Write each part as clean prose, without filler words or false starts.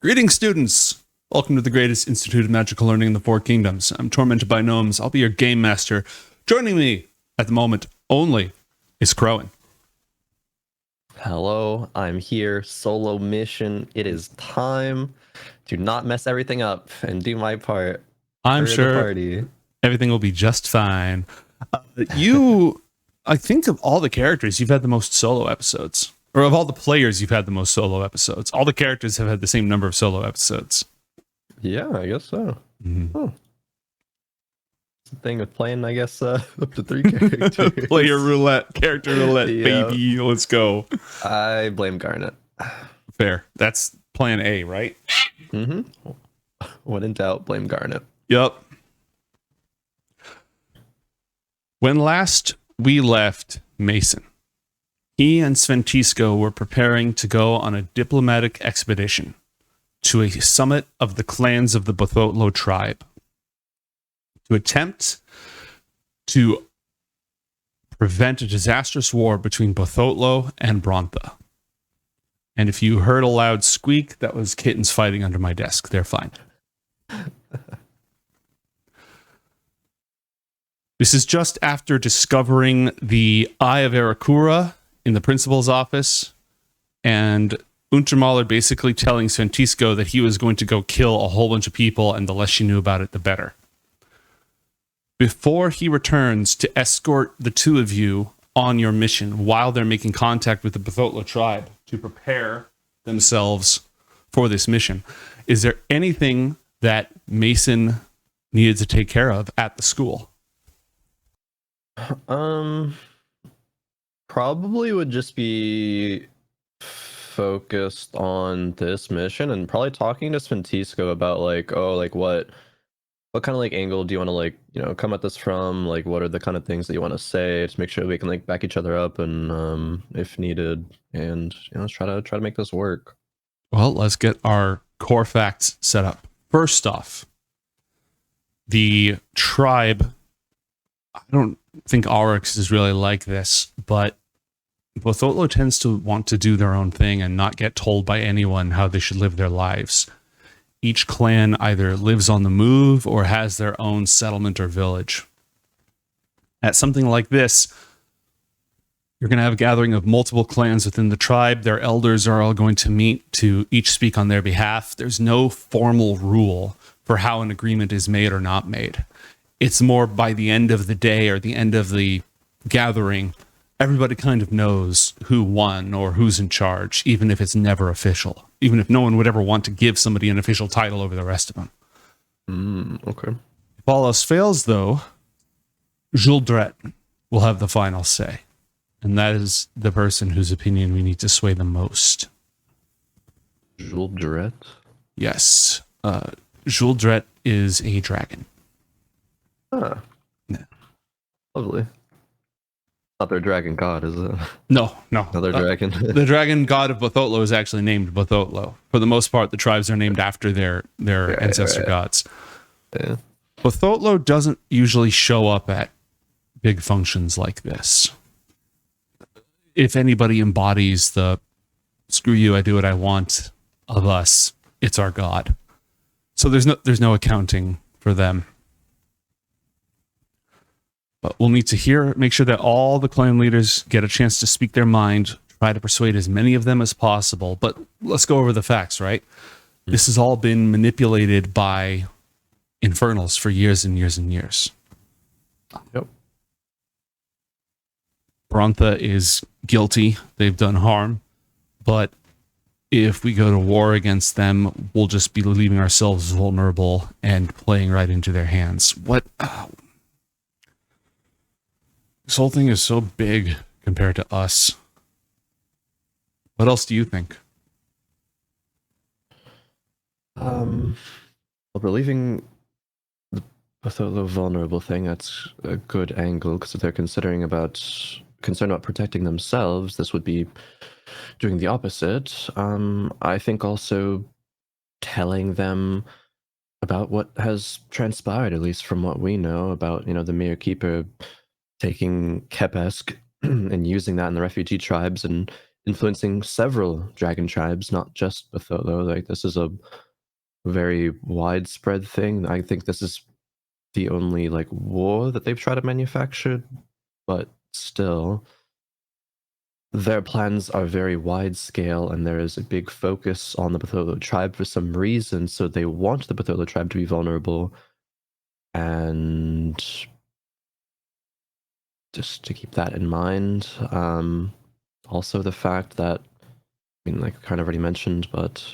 Greetings, students! Welcome to the greatest institute of magical learning in the Four Kingdoms. I'm tormented by gnomes. I'll be your game master. Joining me at the moment only is Crowan. Hello, I'm here. Solo mission. It is time to not mess everything up and do my part. I'm for the sure party. everything will be just fine. I think of all the characters, you've had the most solo episodes. Or of all the players, you've had the most solo episodes. All the characters have had the same number of solo episodes. Yeah, I guess so. Mm-hmm. Oh. It's the thing with playing, I guess, up to 3 characters. Player roulette, character roulette, baby. Let's go. I blame Garnet. Fair. That's plan A, right? Mm-hmm. When in doubt, blame Garnet. Yup. When last we left Mason, he and Sventisko were preparing to go on a diplomatic expedition to a summit of the clans of the Bothotlo Tribe to attempt to prevent a disastrous war between Bothotlo and Brontha. And if you heard a loud squeak, that was kittens fighting under my desk. They're fine. This is just after discovering the Eye of Arakura in the principal's office, and Untermauler basically telling Sventisko that he was going to go kill a whole bunch of people, and the less she knew about it, the better. Before he returns to escort the two of you on your mission while they're making contact with the Bothotlo Tribe to prepare themselves for this mission, is there anything that Mason needed to take care of at the school? Probably would just be focused on this mission and probably talking to Sventisko about what kind of angle do you want to come at this from, what are the kind of things that you want to say to make sure we can back each other up and if needed, and let's try to make this work. Well, let's get our core facts set up. First off, the tribe, I don't think Aurochs is really like this, but Bothotlo tends to want to do their own thing and not get told by anyone how they should live their lives. Each clan either lives on the move or has their own settlement or village. At something like this, you're going to have a gathering of multiple clans within the tribe. Their elders are all going to meet to each speak on their behalf. There's no formal rule for how an agreement is made or not made. It's more by the end of the day or the end of the gathering, everybody kind of knows who won or who's in charge, even if it's never official, even if no one would ever want to give somebody an official title over the rest of them. Okay. If all else fails, though, Juldret will have the final say. And that is the person whose opinion we need to sway the most. Juldret? Yes. Juldret is a dragon. Ah. Yeah. Lovely. Not their dragon god, is it? No. Another dragon. The dragon god of Bothotlo is actually named Bothotlo. For the most part, the tribes are named after their ancestor gods. Yeah. Bothotlo doesn't usually show up at big functions like this. If anybody embodies the "screw you, I do what I want" of us, it's our god. So there's no accounting for them. But we'll need to make sure that all the clan leaders get a chance to speak their mind, try to persuade as many of them as possible. But let's go over the facts, right? Mm-hmm. This has all been manipulated by Infernals for years and years and years. Yep. Brontha is guilty. They've done harm. But if we go to war against them, we'll just be leaving ourselves vulnerable and playing right into their hands. This whole thing is so big compared to us. What else do you think? Well, relieving the vulnerable thing, that's a good angle, because if they're concerned about protecting themselves, this would be doing the opposite. I think also telling them about what has transpired, at least from what we know about, the Mere Keeper taking Kepesk and using that in the refugee tribes and influencing several dragon tribes, not just Bothotlo. Like, this is a very widespread thing. I think this is the only like war that they've tried to manufacture, but still, their plans are very wide scale, and there is a big focus on the Bothotlo tribe for some reason. So they want the Bothotlo tribe to be vulnerable, and just to keep that in mind. Also, the fact that, I mean, like I kind of already mentioned, but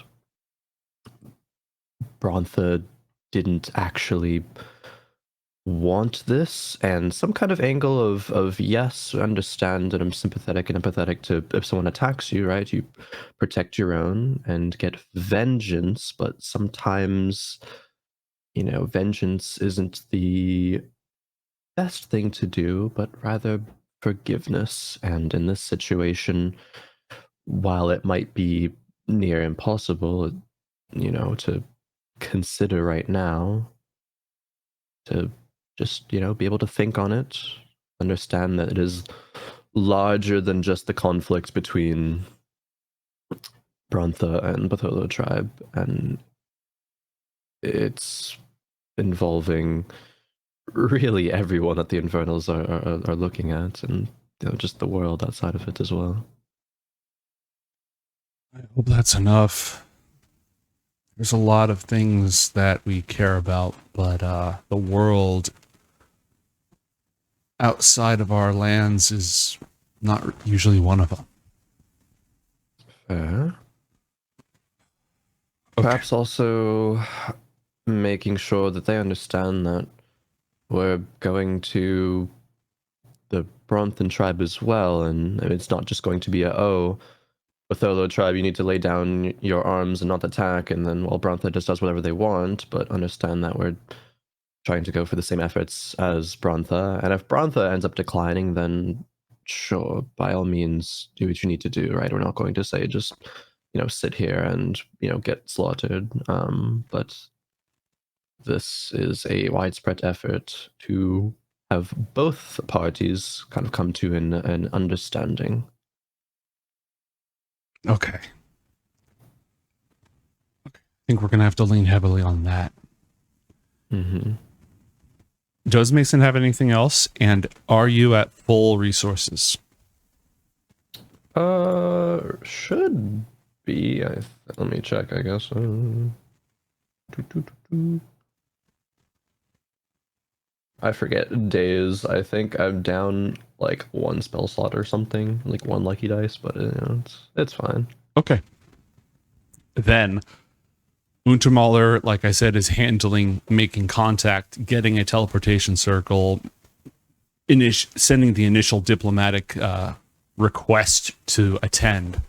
Brontha didn't actually want this, and some kind of angle of yes, understand, and I'm sympathetic and empathetic to if someone attacks you, right? You protect your own and get vengeance, but sometimes, you know, vengeance isn't the best thing to do, but rather forgiveness. And in this situation, while it might be near impossible, you know, to consider right now, to just, you know, be able to think on it, understand that it is larger than just the conflict between Brontha and Bothotlo tribe, and it's involving really everyone that the Infernals are looking at, and, you know, just the world outside of it as well. I hope that's enough. There's a lot of things that we care about, but the world outside of our lands is not usually one of them. Fair. Okay. Perhaps also making sure that they understand that we're going to the Bronthan tribe as well, and it's not just going to be Bothotlo tribe, you need to lay down your arms and not attack, and then, well, Brontha just does whatever they want, but understand that we're trying to go for the same efforts as Brontha, and if Brontha ends up declining, then sure, by all means, do what you need to do, right? We're not going to say just, you know, sit here and, you know, get slaughtered, but this is a widespread effort to have both parties kind of come to an understanding. Okay. I think we're going to have to lean heavily on that. Mm-hmm. Does Mason have anything else? And are you at full resources? Should be. Let me check, I guess. I forget days. I think I'm down like one spell slot or something, like one lucky dice, but you know, it's fine. Okay. Then Untermauler, like I said, is handling making contact, getting a teleportation circle, sending the initial diplomatic request to attend.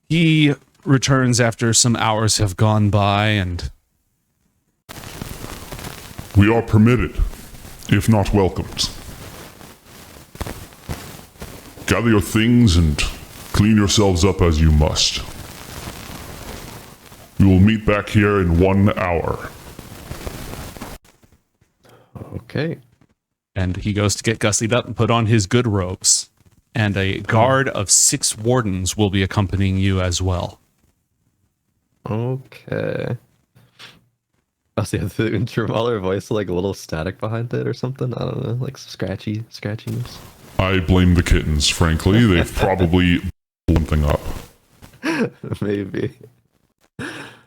He returns after some hours have gone by, and we are permitted, if not welcomed. Gather your things and clean yourselves up as you must. We will meet back here in 1 hour. Okay. And he goes to get gussied up and put on his good robes. And a guard of 6 wardens will be accompanying you as well. Okay. I see the Untermauler voice, like a little static behind it or something. I don't know, like scratchiness. I blame the kittens, frankly. They've probably something up. Maybe.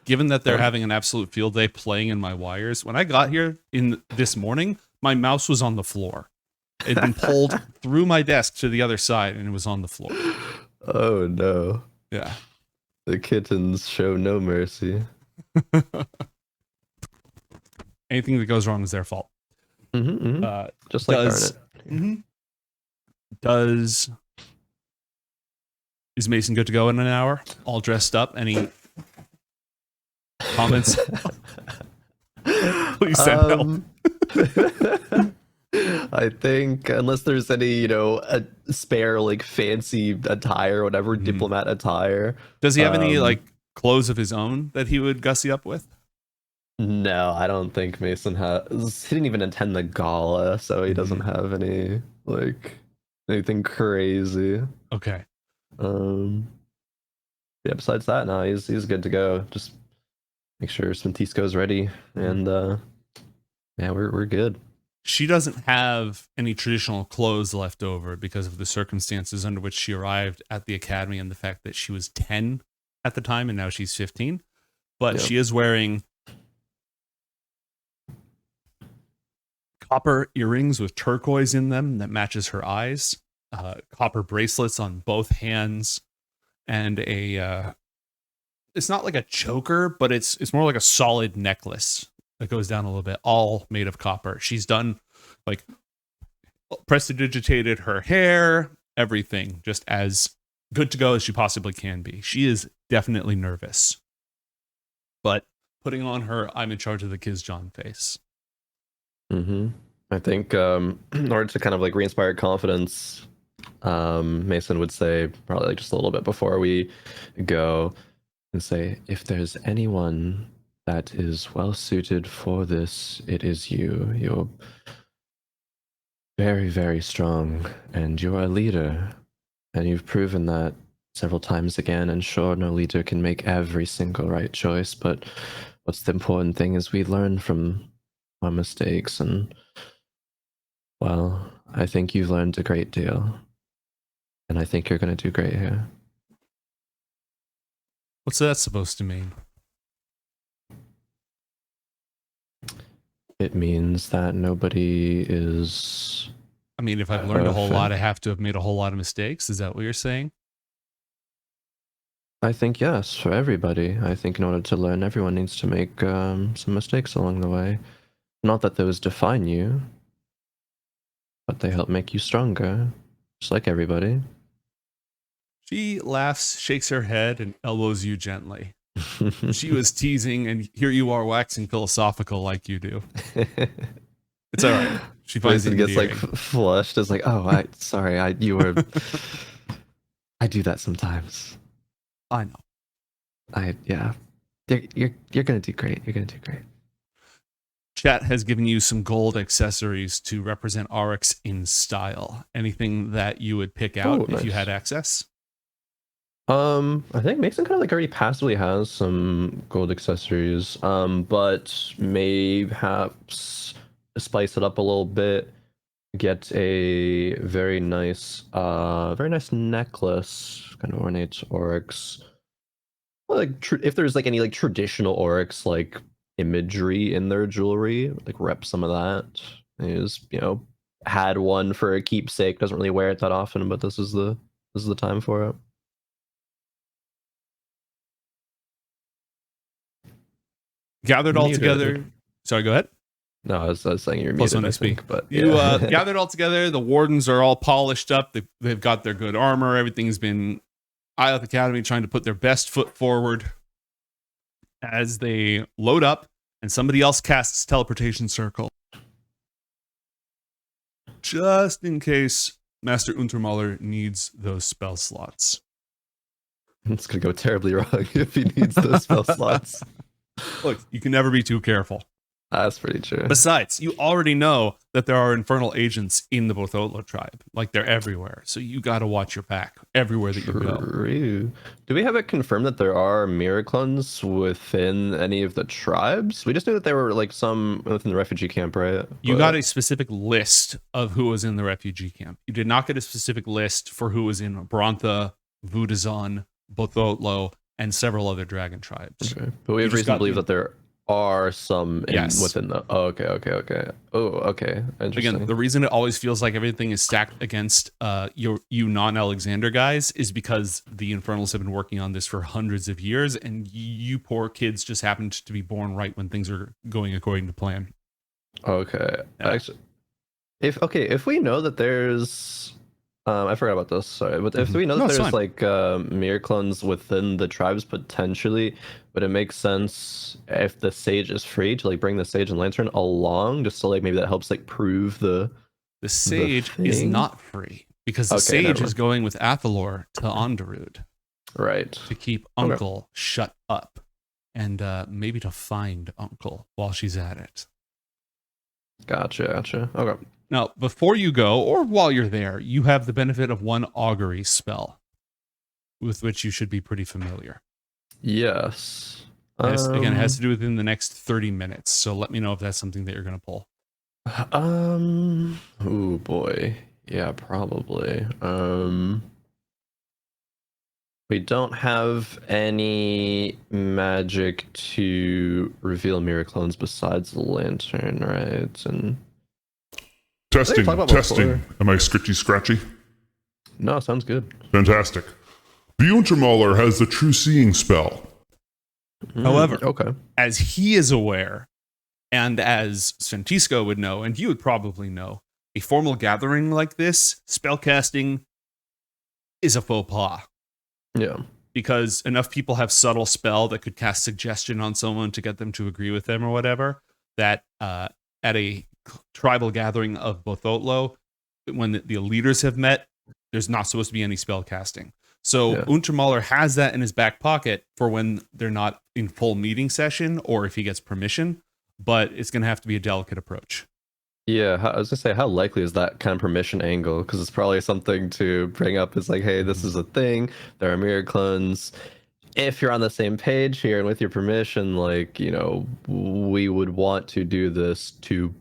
Given that they're having an absolute field day playing in my wires, when I got here in this morning, my mouse was on the floor. It had been pulled through my desk to the other side, and it was on the floor. Oh no. Yeah. The kittens show no mercy. Anything that goes wrong is their fault. Mm-hmm, mm-hmm. Just like Garnet. Mm-hmm. Is Mason good to go in an hour? All dressed up? Any comments? Please send help. I think unless there's any, you know, a spare like fancy attire, whatever, diplomat attire. Does he have any like clothes of his own that he would gussy up with? No, I don't think Mason has. He didn't even attend the gala, so he doesn't have any like anything crazy. Okay. Yeah, besides that, no, he's good to go. Just make sure Sventisko's ready, and yeah, we're good. She doesn't have any traditional clothes left over because of the circumstances under which she arrived at the academy and the fact that she was 10 at the time and now she's 15. But Yep. she is wearing copper earrings with turquoise in them that matches her eyes, copper bracelets on both hands, and a it's not like a choker, but it's more like a solid necklace that goes down a little bit, all made of copper. She's done like prestidigitated her hair, everything, just as good to go as she possibly can be. She is definitely nervous, but putting on her I'm in charge of the kids John face. I think in order to kind of like re-inspire confidence, Mason would say probably like just a little bit before we go and say, if there's anyone that is well suited for this, it is you. You're very, very strong, and you're a leader, and you've proven that several times again. And sure, no leader can make every single right choice, but what's the important thing is we learn from our mistakes, and well, I think you've learned a great deal, and I think you're going to do great here. What's that supposed to mean? It means that nobody is... I mean, if I've learned a whole lot, I have to have made a whole lot of mistakes. Is that what you're saying? I think yes, for everybody. I think in order to learn, everyone needs to make some mistakes along the way. Not that those define you, but they help make you stronger, just like everybody. She laughs, shakes her head, and elbows you gently. She was teasing, and here you are waxing philosophical like you do. It's all right. She finds it gets endearing. like flushed. It's like, oh, sorry, you were. I do that sometimes. I know. Yeah. You're gonna do great. You're gonna do great. Chat has given you some gold accessories to represent Oryx in style. Anything that you would pick out if you had access? I think Mason kind of like already passively has some gold accessories, but mayhaps spice it up a little bit. Get a very nice necklace, kind of ornate Oryx. Like if there's like any like traditional Oryx like imagery in their jewelry, like rep some of that. Is had one for a keepsake. Doesn't really wear it that often, but this is the time for it. Gathered all together. Sorry, go ahead. No, I was saying you're Plus muted, one SP. but you yeah. Gathered all together. The wardens are all polished up. They've got their good armor. Everything's been Ioth Academy trying to put their best foot forward as they load up, and somebody else casts teleportation circle, just in case Master Untermauler needs those spell slots. It's gonna go terribly wrong if he needs those spell slots. Look, you can never be too careful. That's pretty true. Besides, you already know that there are infernal agents in the Bothotlo Tribe. Like, they're everywhere. So you got to watch your back everywhere that you go. Do we have it confirmed that there are miraclons within any of the tribes? We just knew that there were like some within the refugee camp, right? You got a specific list of who was in the refugee camp. You did not get a specific list for who was in Brontha, Vudazon, Bothotlo, and several other dragon tribes. Okay. But we have reason to believe that there are some within the... Oh, okay. Oh, okay. Interesting. Again, the reason it always feels like everything is stacked against you non-Alexander guys is because the Infernals have been working on this for hundreds of years, and you poor kids just happened to be born right when things are going according to plan. Okay. Yeah. Actually, if we know that there's... I forgot about this, sorry. But if we know that there's like miraclons within the tribes potentially, but it makes sense if the sage is free to like bring the sage and lantern along, just so like maybe that helps like prove the sage is not free because the sage is going with Athalor to Onderud, right, to keep Uncle shut up and maybe to find Uncle while she's at it. Gotcha. Okay. Now, before you go, or while you're there, you have the benefit of one augury spell. with which you should be pretty familiar. Yes. Again, it has to do within the next 30 minutes. So let me know if that's something that you're going to pull. Oh boy. Yeah, probably. We don't have any magic to reveal mirror clones besides the lantern, right? And Testing. talked about before. Am I scritchy scratchy? no, sounds good. Fantastic. The Untermauler has the true seeing spell. However, Okay. as he is aware, and as Sventisko would know, and you would probably know, a formal gathering like this, spellcasting is a faux pas. Yeah. Because enough people have subtle spell that could cast suggestion on someone to get them to agree with them or whatever, that at a tribal gathering of Bothotlo, when the leaders have met, there's not supposed to be any spell casting. So Yeah. Untermauler has that in his back pocket for when they're not in full meeting session or if he gets permission, but it's going to have to be a delicate approach. Yeah, I was gonna say, how likely is that kind of permission angle? Because it's probably something to bring up. Is like, hey, this is a thing. There are mirror clones. If you're on the same page here and with your permission, like, we would want to do this to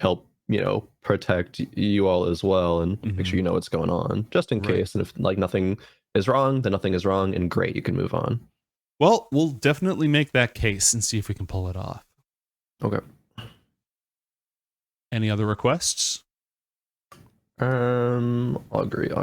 help, protect you all as well, and make sure you know what's going on, just in Right. case. And if like nothing is wrong, then nothing is wrong, and great, you can move on. Well, we'll definitely make that case and see if we can pull it off. Okay. Any other requests? Agree.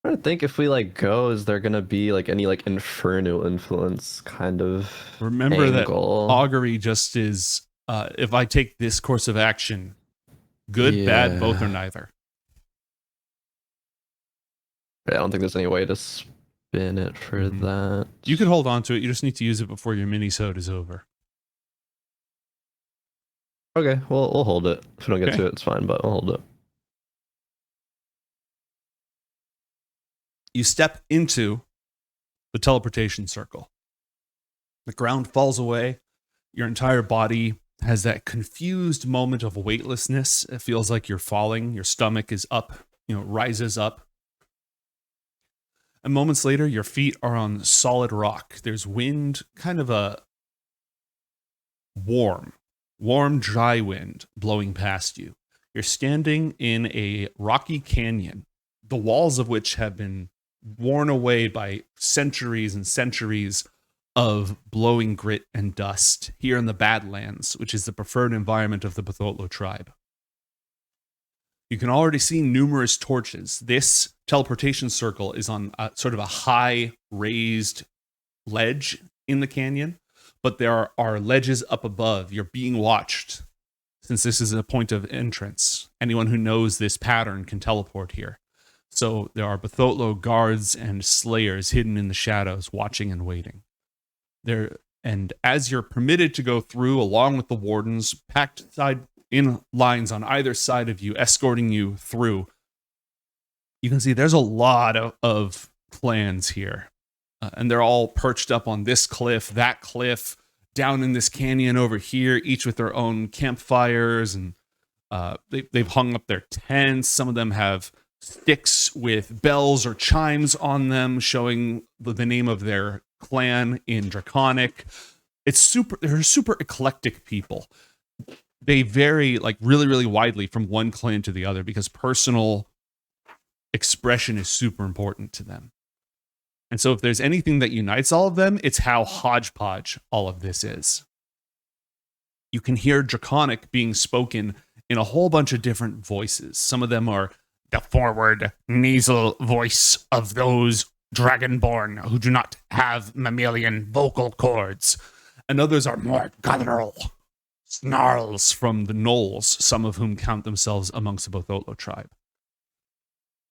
I think if we go, is there gonna be any inferno influence kind of Remember angle? that augury just is, if I take this course of action, good, bad, both, or neither. I don't think there's any way to spin it for that. You could hold on to it. You just need to use it before your mini-sode is over. Okay, well, we'll hold it. If we don't get Okay. to it, it's fine, but we'll hold it. You step into the teleportation circle. The ground falls away. Your entire body has that confused moment of weightlessness. It feels like you're falling. Your stomach is up, rises up. And moments later, your feet are on solid rock. There's wind, kind of a warm, dry wind blowing past you. You're standing in a rocky canyon, the walls of which have been worn away by centuries and centuries of blowing grit and dust here in the Badlands, which is the preferred environment of the Bothotlo Tribe. You can already see numerous torches. This teleportation circle is on sort of a high raised ledge in the canyon, but there are ledges up above. You're being watched since this is a point of entrance. Anyone who knows this pattern can teleport here. So there are Bothotlo guards and slayers hidden in the shadows, watching and waiting. And as you're permitted to go through, along with the wardens, packed in lines on either side of you, escorting you through, you can see there's a lot of clans here. And they're all perched up on this cliff, that cliff, down in this canyon over here, each with their own campfires. And they've hung up their tents. Some of them have sticks with bells or chimes on them showing the name of their clan in Draconic. They're super eclectic people. They vary really, really widely from one clan to the other because personal expression is super important to them. And so if there's anything that unites all of them, it's how hodgepodge all of this is. You can hear Draconic being spoken in a whole bunch of different voices. Some of them are the forward nasal voice of those dragonborn who do not have mammalian vocal cords. And others are more guttural snarls from the gnolls, some of whom count themselves amongst the Bothotlo tribe.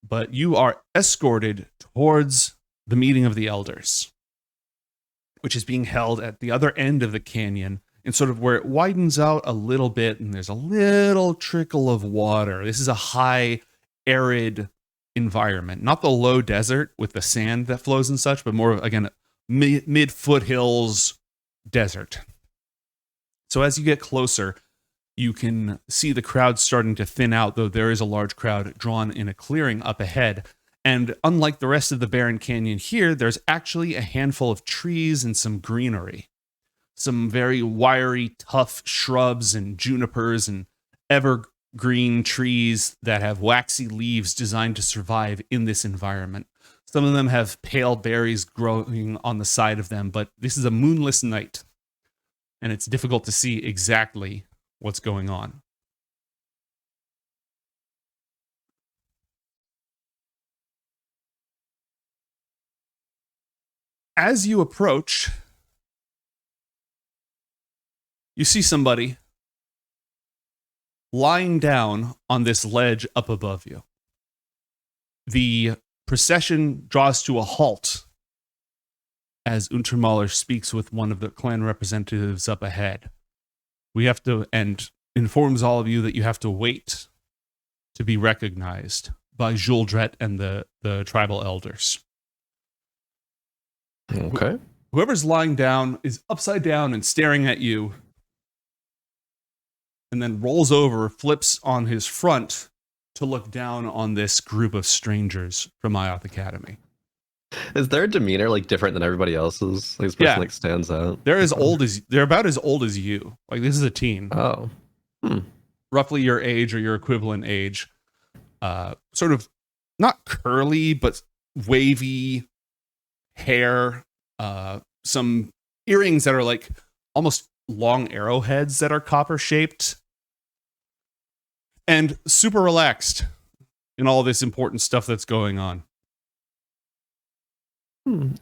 But you are escorted towards the meeting of the elders, which is being held at the other end of the canyon, and sort of where it widens out a little bit, and there's a little trickle of water. This is a high, arid environment, not the low desert with the sand that flows and such, but more, again, mid foothills desert. So as you get closer, you can see the crowd starting to thin out, though there is a large crowd drawn in a clearing up ahead. And unlike the rest of the barren canyon here, there's actually a handful of trees and some greenery. Some very wiry, tough shrubs and junipers and evergreen trees that have waxy leaves designed to survive in this environment. Some of them have pale berries growing on the side of them, but this is a moonless night, and it's difficult to see exactly what's going on. As you approach, you see somebody lying down on this ledge up above you. The procession draws to a halt as Untermauler speaks with one of the clan representatives up ahead. We have to, and informs all of you that you have to wait to be recognized by Juldret and the tribal elders. Okay. Whoever's lying down is upside down and staring at you, and then rolls over, flips on his front to look down on this group of strangers from Ioth Academy. Is their demeanor like different than everybody else's? Like, this person like stands out. They're about as old as you. Like, this is a teen. Oh. Roughly your age or your equivalent age. Sort of not curly, but wavy hair. Some earrings that are like almost long arrowheads that are copper shaped. And super relaxed in all this important stuff that's going on.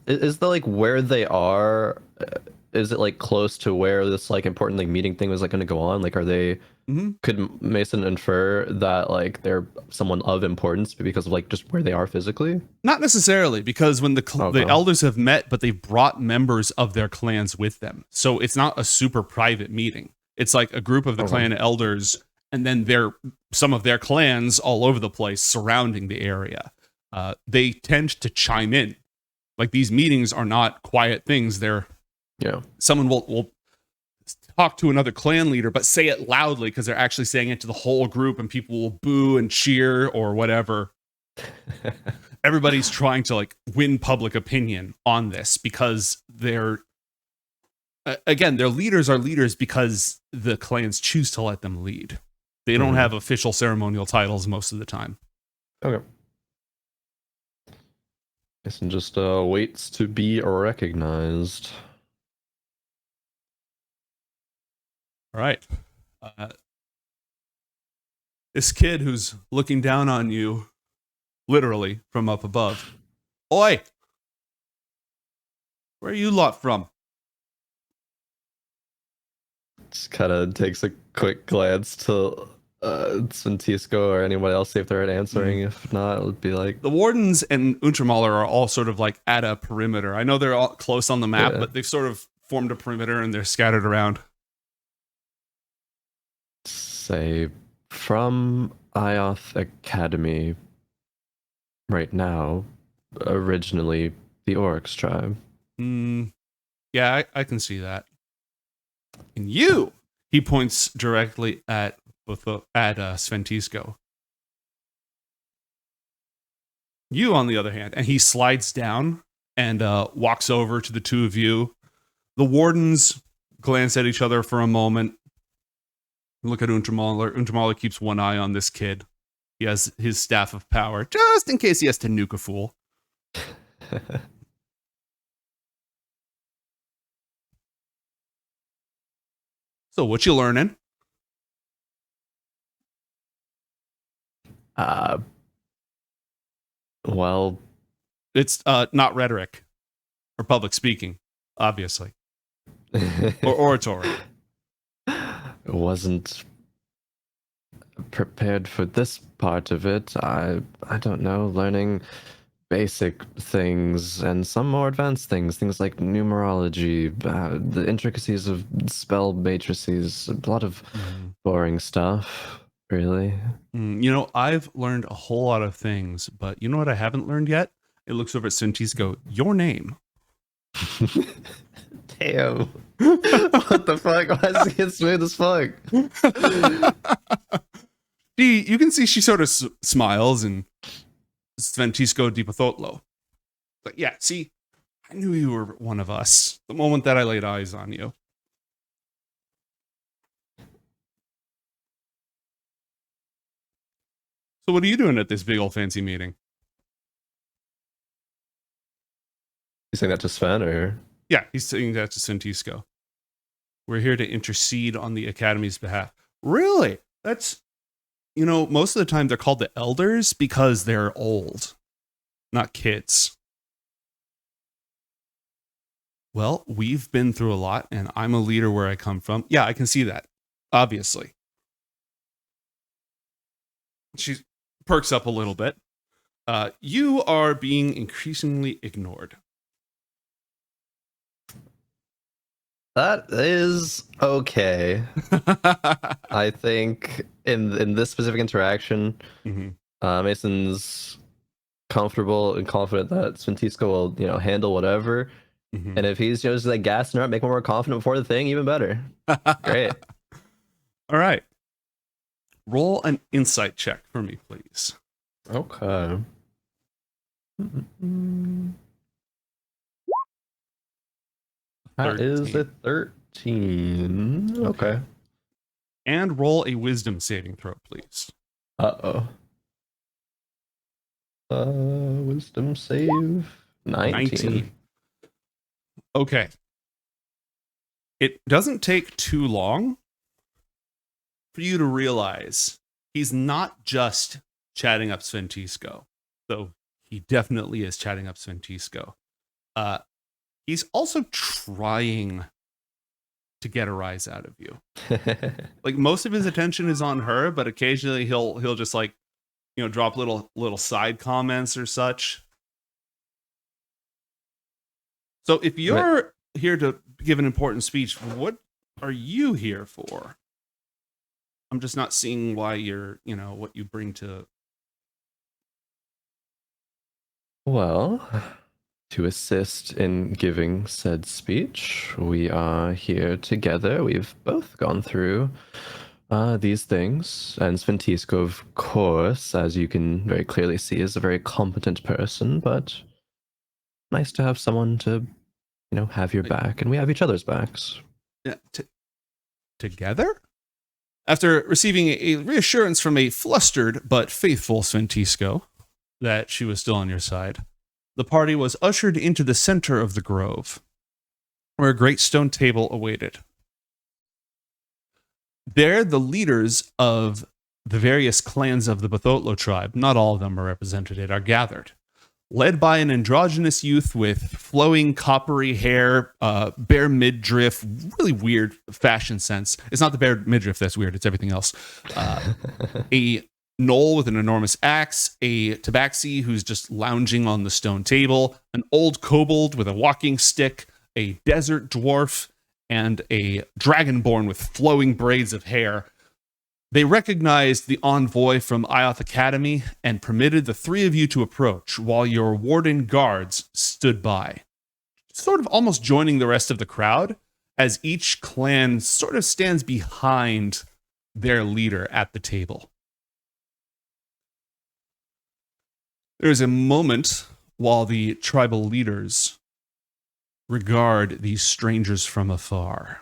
Is the like where they are? Is it like close to where this like important like meeting thing was like going to go on? Like, are they? Could Mason infer that like they're someone of importance because of like just where they are physically? Not necessarily, because when the elders have met, but they've brought members of their clans with them, so it's not a super private meeting. It's like a group of the clan elders, and then some of their clans all over the place surrounding the area. They tend to chime in. Like, these meetings are not quiet things. They're someone will talk to another clan leader, but say it loudly because they're actually saying it to the whole group, and people will boo and cheer or whatever. Everybody's trying to like win public opinion on this because their leaders are leaders because the clans choose to let them lead. They don't have official ceremonial titles most of the time. Okay. Mason just waits to be recognized. All right. This kid who's looking down on you, literally from up above. Oi! Where are you lot from? Just kind of takes a quick glance to Sventisko or anyone else, see if they're answering. If not, it would be like... The Wardens and Untermauler are all sort of like at a perimeter. I know they're all close on the map, but they've sort of formed a perimeter and they're scattered around. Say, from Ioth Academy right now, originally the Oryx tribe. Yeah, I can see that. And you, he points directly at Sventisko. You, on the other hand, and he slides down and walks over to the two of you. The Wardens glance at each other for a moment. Look at Untermauler. Untermauler keeps one eye on this kid. He has his staff of power, just in case he has to nuke a fool. So, what you learning? Well, it's not rhetoric or public speaking, obviously, or oratory. Wasn't prepared for this part of it. I don't know, learning basic things and some more advanced things like numerology, the intricacies of spell matrices, a lot of boring stuff, really. You know, I've learned a whole lot of things, but you know what I haven't learned yet? It looks over at Sventisko. Your name. Damn. What the fuck? Why is he smooth as fuck? You can see she sort of smiles and Sventisko di Bothotlo. But yeah, see, I knew you were one of us the moment that I laid eyes on you. So what are you doing at this big old fancy meeting? You saying that to Sven or? Yeah, he's saying that to Sventisko. We're here to intercede on the Academy's behalf. Really? That's, most of the time they're called the elders because they're old, not kids. Well, we've been through a lot, and I'm a leader where I come from. Yeah, I can see that, obviously. She perks up a little bit. You are being increasingly ignored. That is okay. I think in this specific interaction, Mason's comfortable and confident that Sventisko will, handle whatever. And if he's just like gassing her up, make him more confident before the thing, even better. Great. All right. Roll an insight check for me, please. Okay. That is a 13. Okay. And roll a wisdom saving throw, please. Uh-oh. Wisdom save. 19. Okay. It doesn't take too long for you to realize he's not just chatting up Sventisko, though he definitely is chatting up Sventisko. He's also trying to get a rise out of you. Like most of his attention is on her, but occasionally he'll just like, drop little side comments or such. So if you're here to give an important speech, what are you here for? I'm just not seeing why you're, what you bring to. Well, to assist in giving said speech, we are here together. We've both gone through these things, and Sventisko, of course, as you can very clearly see, is a very competent person, but nice to have someone to, have your back, and we have each other's backs. Yeah, together? After receiving a reassurance from a flustered but faithful Sventisko that she was still on your side, the party was ushered into the center of the grove, where a great stone table awaited. There, the leaders of the various clans of the Bothotlo tribe, not all of them are represented, are gathered, led by an androgynous youth with flowing coppery hair, bare midriff, really weird fashion sense. It's not the bare midriff that's weird, it's everything else. A gnoll with an enormous axe, a tabaxi who's just lounging on the stone table, an old kobold with a walking stick, a desert dwarf, and a dragonborn with flowing braids of hair. They recognized the envoy from Ioth Academy and permitted the three of you to approach while your warden guards stood by, sort of almost joining the rest of the crowd as each clan sort of stands behind their leader at the table. There's a moment while the tribal leaders regard these strangers from afar.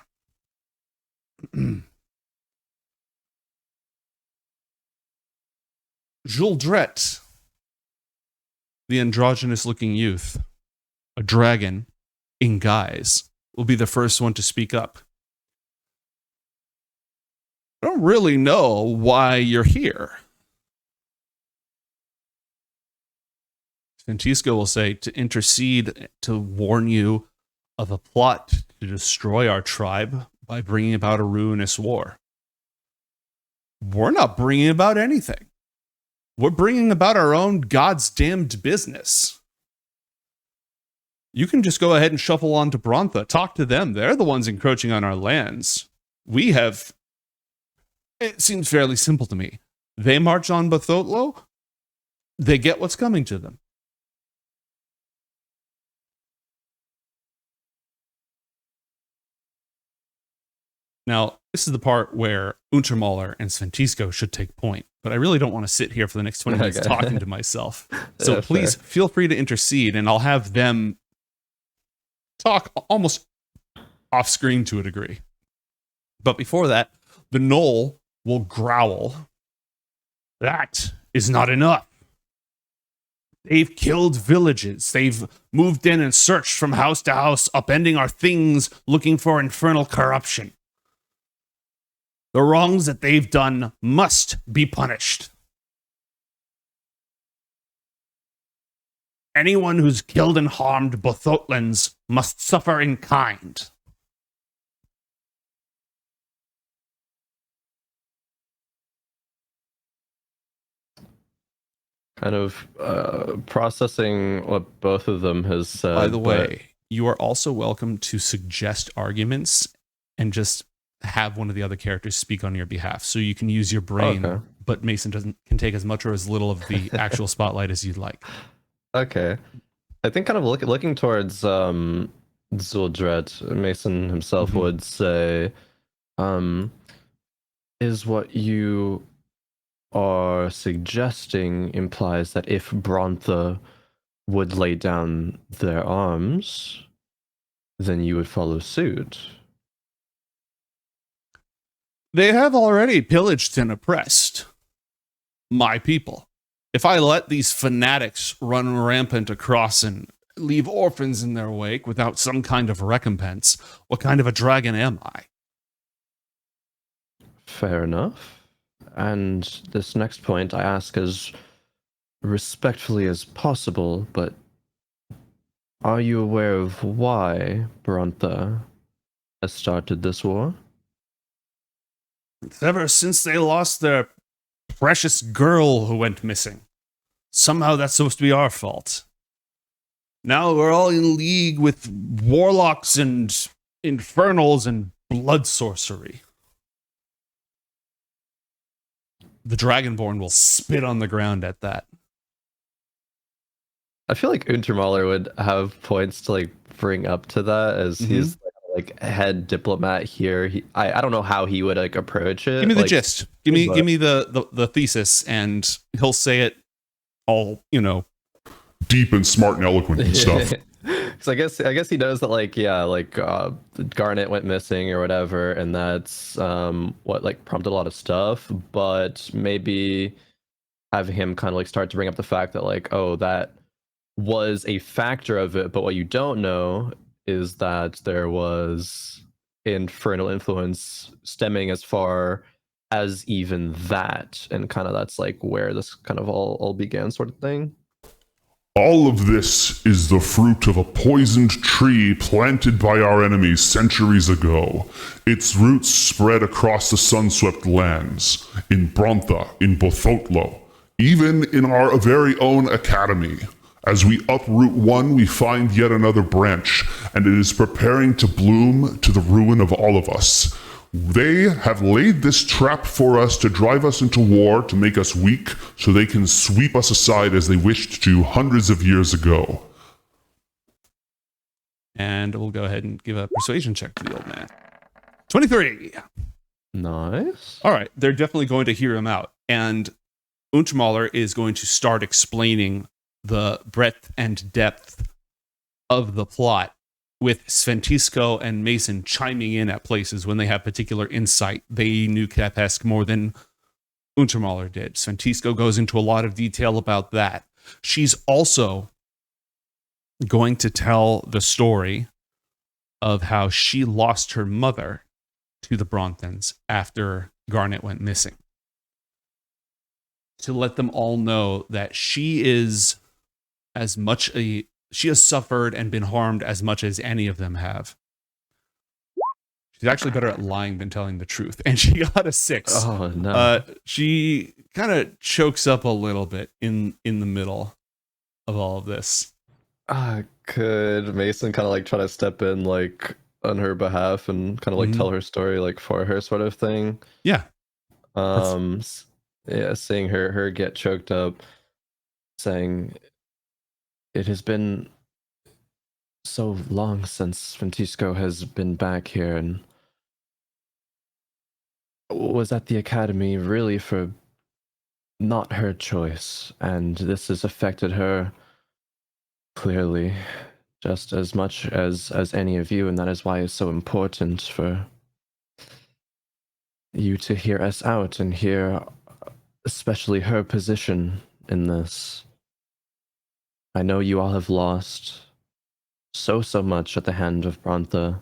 Juldret, the androgynous-looking youth, a dragon in guise, will be the first one to speak up. I don't really know why you're here. Sventisko will say, to intercede, to warn you of a plot to destroy our tribe by bringing about a ruinous war. We're not bringing about anything. We're bringing about our own God's damned business. You can just go ahead and shuffle on to Brontha. Talk to them. They're the ones encroaching on our lands. We have... It seems fairly simple to me. They march on Bothotlo. They get what's coming to them. Now, this is the part where Untermauler and Sventisko should take point, but I really don't want to sit here for the next 20 minutes Okay. talking to myself. So Yeah, please fair. feel free to intercede, and I'll have them talk almost off screen to a degree. But before that, the Knoll will growl. That is not enough. They've killed villages. They've moved in and searched from house to house, upending our things, looking for infernal corruption. The wrongs that they've done must be punished. Anyone who's killed and harmed Bothotlans must suffer in kind. Kind of processing what both of them has said. By the way, you are also welcome to suggest arguments and just have one of the other characters speak on your behalf. So you can use your brain, Okay. but Mason can take as much or as little of the actual spotlight as you'd like. Okay. I think kind of looking towards Zuldred, Mason himself Mhm. would say, is what you are suggesting implies that if Brontha would lay down their arms, then you would follow suit. They have already pillaged and oppressed my people. If I let these fanatics run rampant across and leave orphans in their wake without some kind of recompense, what kind of a dragon am I? Fair enough. And this next point I ask as respectfully as possible, but are you aware of why Brontha has started this war? Ever since they lost their precious girl who went missing. Somehow that's supposed to be our fault. Now we're all in league with warlocks and infernals and blood sorcery. The Dragonborn will spit on the ground at that. I feel like Untermauler would have points to like bring up to that as he's like head diplomat here. I don't know how he would like approach it. Give me the like, gist. Give me the thesis, and he'll say it all, Deep and smart and eloquent and stuff. So I guess he knows that Garnet went missing or whatever, and that's what like prompted a lot of stuff. But maybe having him kind of like start to bring up the fact that like, oh, that was a factor of it, but what you don't know is that there was infernal influence stemming as far as even that, and kind of that's like where this kind of all began, sort of thing. All of this is the fruit of a poisoned tree planted by our enemies centuries ago. Its roots spread across the sun-swept lands, in Brontha, in Bothotlo, even in our very own academy. As we uproot one, we find yet another branch, and it is preparing to bloom to the ruin of all of us. They have laid this trap for us to drive us into war, to make us weak, so they can sweep us aside as they wished to hundreds of years ago. And we'll go ahead and give a persuasion check to the old man. 23. Nice. All right, they're definitely going to hear him out. And Untermauler is going to start explaining the breadth and depth of the plot, with Sventisko and Mason chiming in at places when they have particular insight. They knew Kapesk more than Untermauler did. Sventisko goes into a lot of detail about that. She's also going to tell the story of how she lost her mother to the Bronthans after Garnet went missing, to let them all know that she has suffered and been harmed as much as any of them have. She's actually better at lying than telling the truth, and she got a 6. Oh no. She kind of chokes up a little bit in the middle of all of this. Could Mason kind of like try to step in like on her behalf and kind of like tell her story like for her, sort of thing? Yeah. Yeah, seeing her get choked up, saying it has been so long since Sventisko has been back here, and was at the academy really for not her choice, and this has affected her clearly just as much as any of you, and that is why it's so important for you to hear us out and hear especially her position in this. I know you all have lost so much at the hand of Brontha,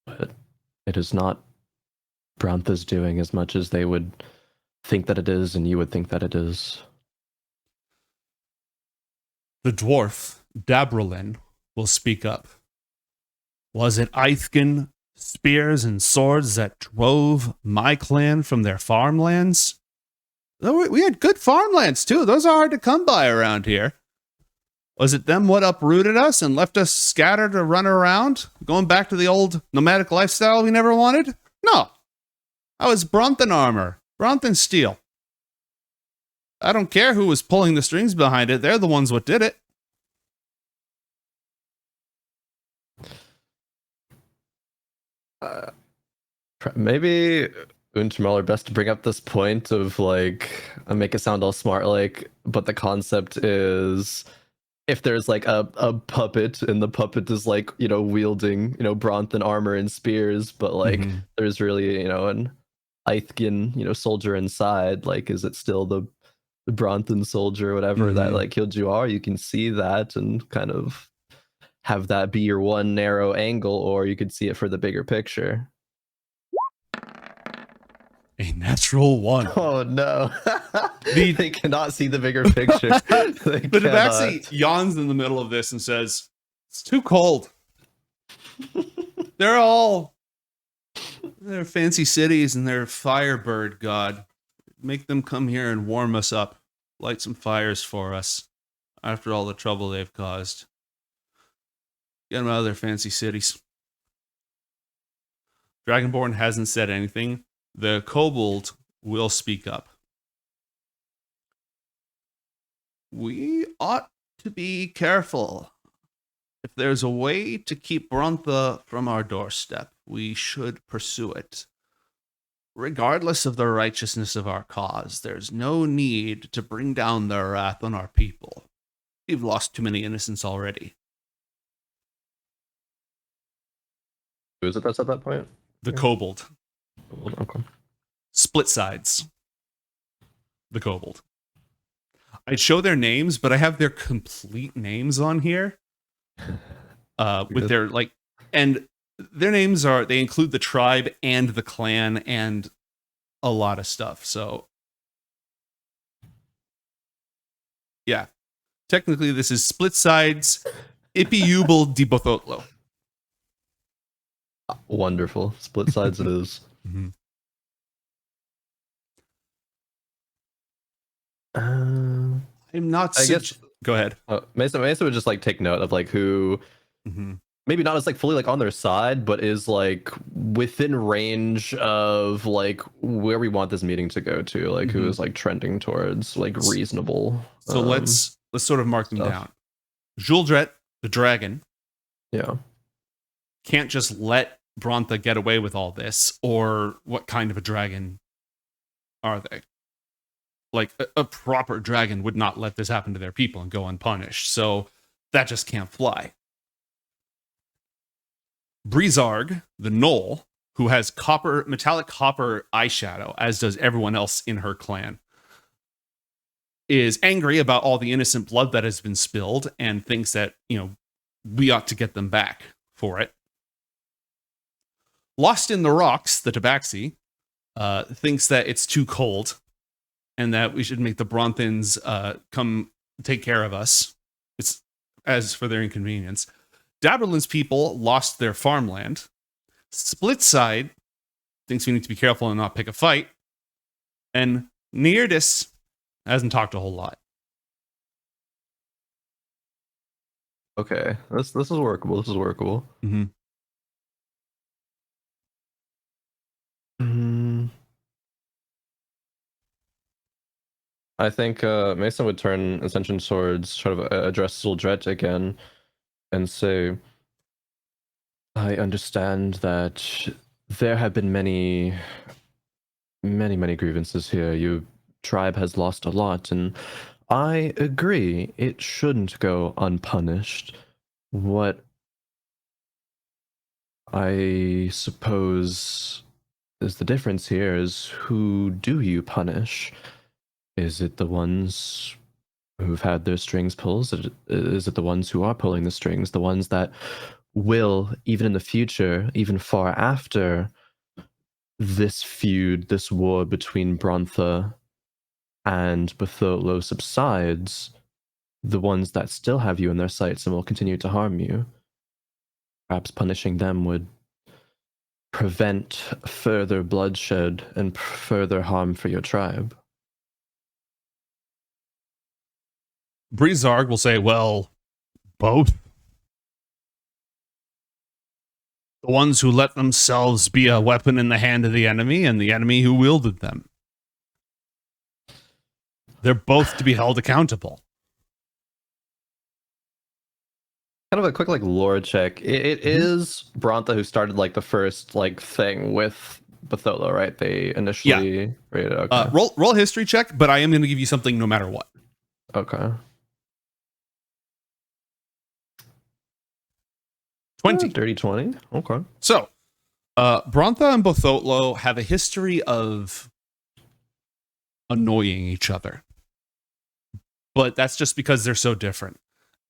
but it is not Brontha's doing as much as they would think that it is, and you would think that it is. The dwarf, Dabralin, will speak up. Was it Ithkin spears and swords that drove my clan from their farmlands? We had good farmlands too. Those are hard to come by around here. Was it them what uprooted us and left us scattered to run around, going back to the old nomadic lifestyle we never wanted? No. I was Bronthan armor, Bronthan steel. I don't care who was pulling the strings behind it. They're the ones what did it. Maybe Untermauler best to bring up this point of like make it sound all smart, like, but the concept is if there's like a puppet and the puppet is like, you know, wielding, you know, Bronthan armor and spears, but like there's really, you know, an Ithkin, you know, soldier inside, like is it still the Bronthan soldier or whatever that like killed you are? You can see that and kind of have that be your one narrow angle, or you could see it for the bigger picture. A natural one. Oh no. They cannot see the bigger picture. But Tabaxi yawns in the middle of this and says, it's too cold. They're fancy cities and they're firebird god. Make them come here and warm us up. Light some fires for us after all the trouble they've caused. Get them out of their fancy cities. Dragonborn hasn't said anything. The kobold will speak up. We ought to be careful. If there's a way to keep Brontha from our doorstep, we should pursue it. Regardless of the righteousness of our cause, there's no need to bring down their wrath on our people. We've lost too many innocents already. Who is it that's at that point? The kobold. Okay. Split sides. The kobold. I'd show their names, but I have their complete names on here. With their like, and their names are, they include the tribe and the clan and a lot of stuff. So yeah, technically this is Split Sides Ipiubel di Bothotlo. Wonderful. Split sides it is. I'm not. I guess. Go ahead. Mesa would just like take note of like who, maybe not as like fully like on their side, but is like within range of like where we want this meeting to go to, like who is like trending towards like reasonable. So let's sort of mark them down. Juldret, the dragon. Yeah. Can't just let Brontha get away with all this, or what kind of a dragon are they? Like, a proper dragon would not let this happen to their people and go unpunished, so that just can't fly. Breezarg, the gnoll, who has metallic copper eyeshadow, as does everyone else in her clan, is angry about all the innocent blood that has been spilled and thinks that, you know, we ought to get them back for it. Lost in the Rocks, the Tabaxi, thinks that it's too cold and that we should make the Bronthans come take care of us. It's as for their inconvenience. Daberlin's people lost their farmland. Splitside thinks we need to be careful and not pick a fight. And Neardis hasn't talked a whole lot. Okay, this is workable. This is workable. I think Mason would turn attention towards try to address Zuldret again and say, I understand that there have been many grievances here. Your tribe has lost a lot, and I agree it shouldn't go unpunished. What I suppose is the difference here is, who do you punish? Is it the ones who've had their strings pulled? Is it the ones who are pulling the strings? The ones that will, even in the future, even far after this feud, this war between Brontha and Bothotlo subsides, the ones that still have you in their sights and will continue to harm you? Perhaps punishing them would prevent further bloodshed and further harm for your tribe. Brizarg will say, well, both. The ones who let themselves be a weapon in the hand of the enemy, and the enemy who wielded them. They're both to be held accountable. Kind of a quick lore check. It is Brontha who started the first thing with Bothotlo, right? They initially raided. Okay. Roll a history check, but I am going to give you something no matter what. Okay. 20. Dirty 20. Okay. So, Brontha and Bothotlo have a history of annoying each other. But that's just because they're so different.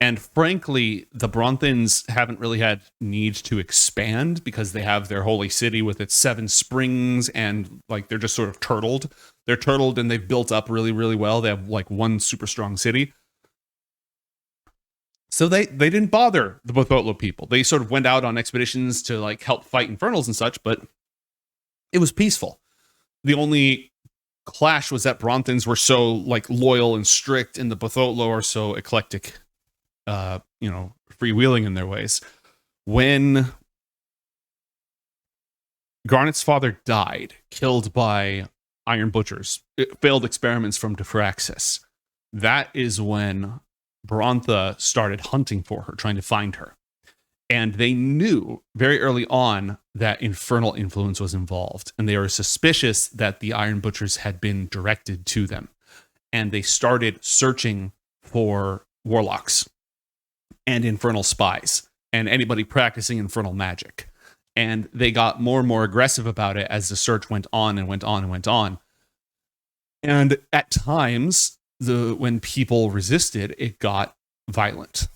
And frankly, the Bronthans haven't really had need to expand because they have their holy city with its 7 springs, and they're just sort of turtled. They're turtled and they've built up really, really well. They have one super strong city. So they didn't bother the Bothotlo people. They sort of went out on expeditions to help fight Infernals and such, but it was peaceful. The only clash was that Bronthans were so loyal and strict, and the Bothotlo are so eclectic, freewheeling in their ways. When Garnet's father died, killed by Iron Butchers, failed experiments from Diffraxis, that is when Brontha started hunting for her, trying to find her. And they knew very early on that infernal influence was involved, and they were suspicious that the Iron Butchers had been directed to them. And they started searching for warlocks and infernal spies and anybody practicing infernal magic. And they got more and more aggressive about it as the search went on and went on and went on. And at times, when people resisted, it got violent.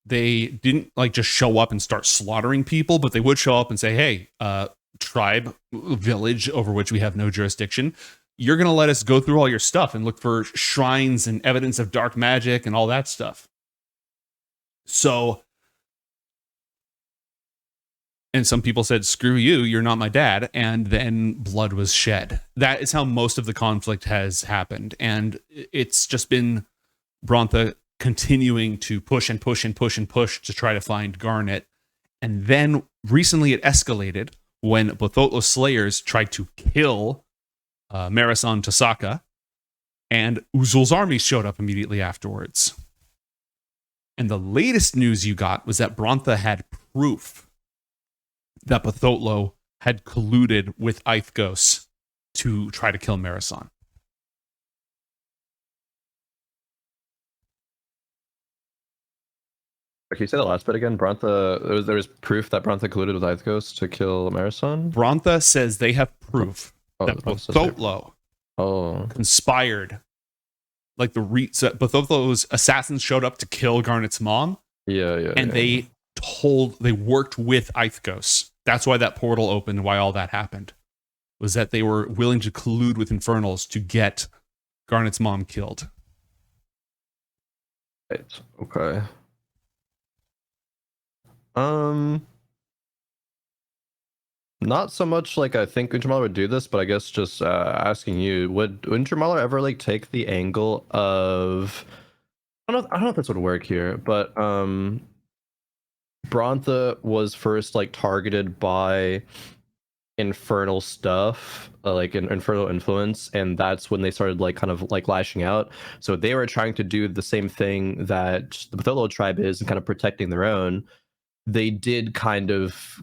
They didn't just show up and start slaughtering people, but they would show up and say, hey, tribe, village over which we have no jurisdiction, you're going to let us go through all your stuff and look for shrines and evidence of dark magic and all that stuff. So, and some people said, screw you, you're not my dad. And then blood was shed. That is how most of the conflict has happened. And it's just been Brontha continuing to push and push and push and push to try to find Garnet. And then recently it escalated when Bothotlo Slayers tried to kill Marasan Tasaka, and Uzul's army showed up immediately afterwards. And the latest news you got was that Brontha had proof that Bothotlo had colluded with Ioth to try to kill Marasan. Can you say the last bit again? Brontha, there was proof that Brontha colluded with Ioth to kill Marasan? Brontha says they have proof that Bothotlo conspired. Bothotlo's assassins showed up to kill Garnet's mom. And they worked with Ioth. That's why that portal opened, why all that happened. Was that they were willing to collude with Infernals to get Garnet's mom killed. Right. Okay. Not so much I think Untermauler would do this, but I guess just asking you, would Untermauler ever take the angle of, I don't know if this would work here, but Brontha was first targeted by infernal stuff, infernal influence, and that's when they started lashing out. So they were trying to do the same thing that the Bothotlo tribe is, and kind of protecting their own. They did kind of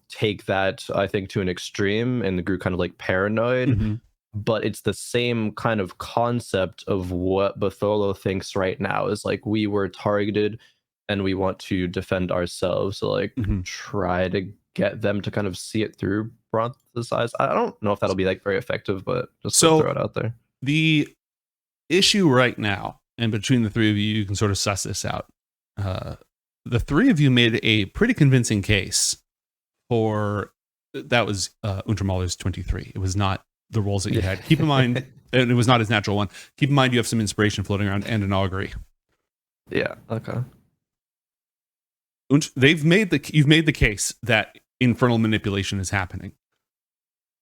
take that, I think, to an extreme and grew kind of like paranoid. Mm-hmm. But it's the same kind of concept of what Bothotlo thinks right now is like, we were targeted and we want to defend ourselves. So like try to get them to kind of see it through Bronthe's eyes. I don't know if that'll be like very effective, but just to throw it out there. The issue right now, and between the three of you, you can sort of suss this out. The three of you made a pretty convincing case for that was Untermauler's 23. It was not the roles that you had. Keep in mind, and it was not his natural one. Keep in mind you have some inspiration floating around and an augury. Yeah. Okay. You've made the case that infernal manipulation is happening.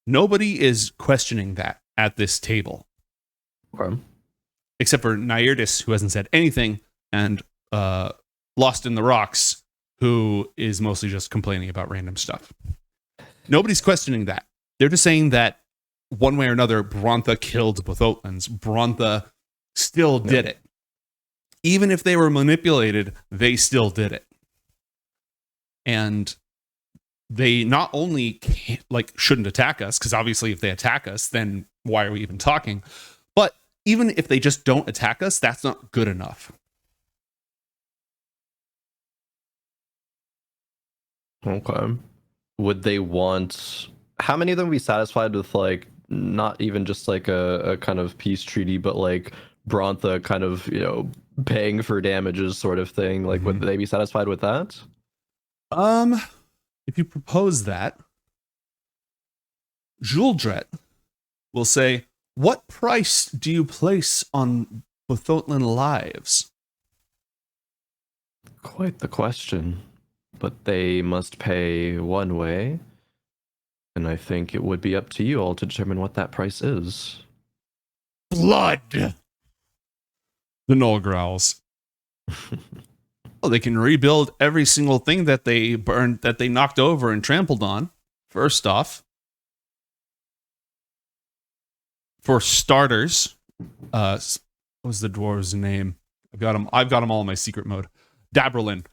Nobody is questioning that at this table. Okay. Except for Nairdis, who hasn't said anything, and Lost in the Rocks, who is mostly just complaining about random stuff. Nobody's questioning that. They're just saying that one way or another, Brontha killed Bothotlans. Brontha still did it. Even if they were manipulated, they still did it. And they not only shouldn't attack us, because obviously if they attack us, then why are we even talking? But even if they just don't attack us, that's not good enough. Okay. Would they want... How many of them would be satisfied with, like, not even just, like, a kind of peace treaty, but, like, Brontha kind of, you know, paying for damages sort of thing? Like, would they be satisfied with that? If you propose that, Juldret will say, what price do you place on Bothotlan lives? Quite the question. But they must pay one way, and I think it would be up to you all to determine what that price is. Blood! The Gnoll growls. Well, they can rebuild every single thing that they burned, that they knocked over and trampled on, first off. For starters, what was the dwarves' name? I've got them all in my secret mode. Dabrelin.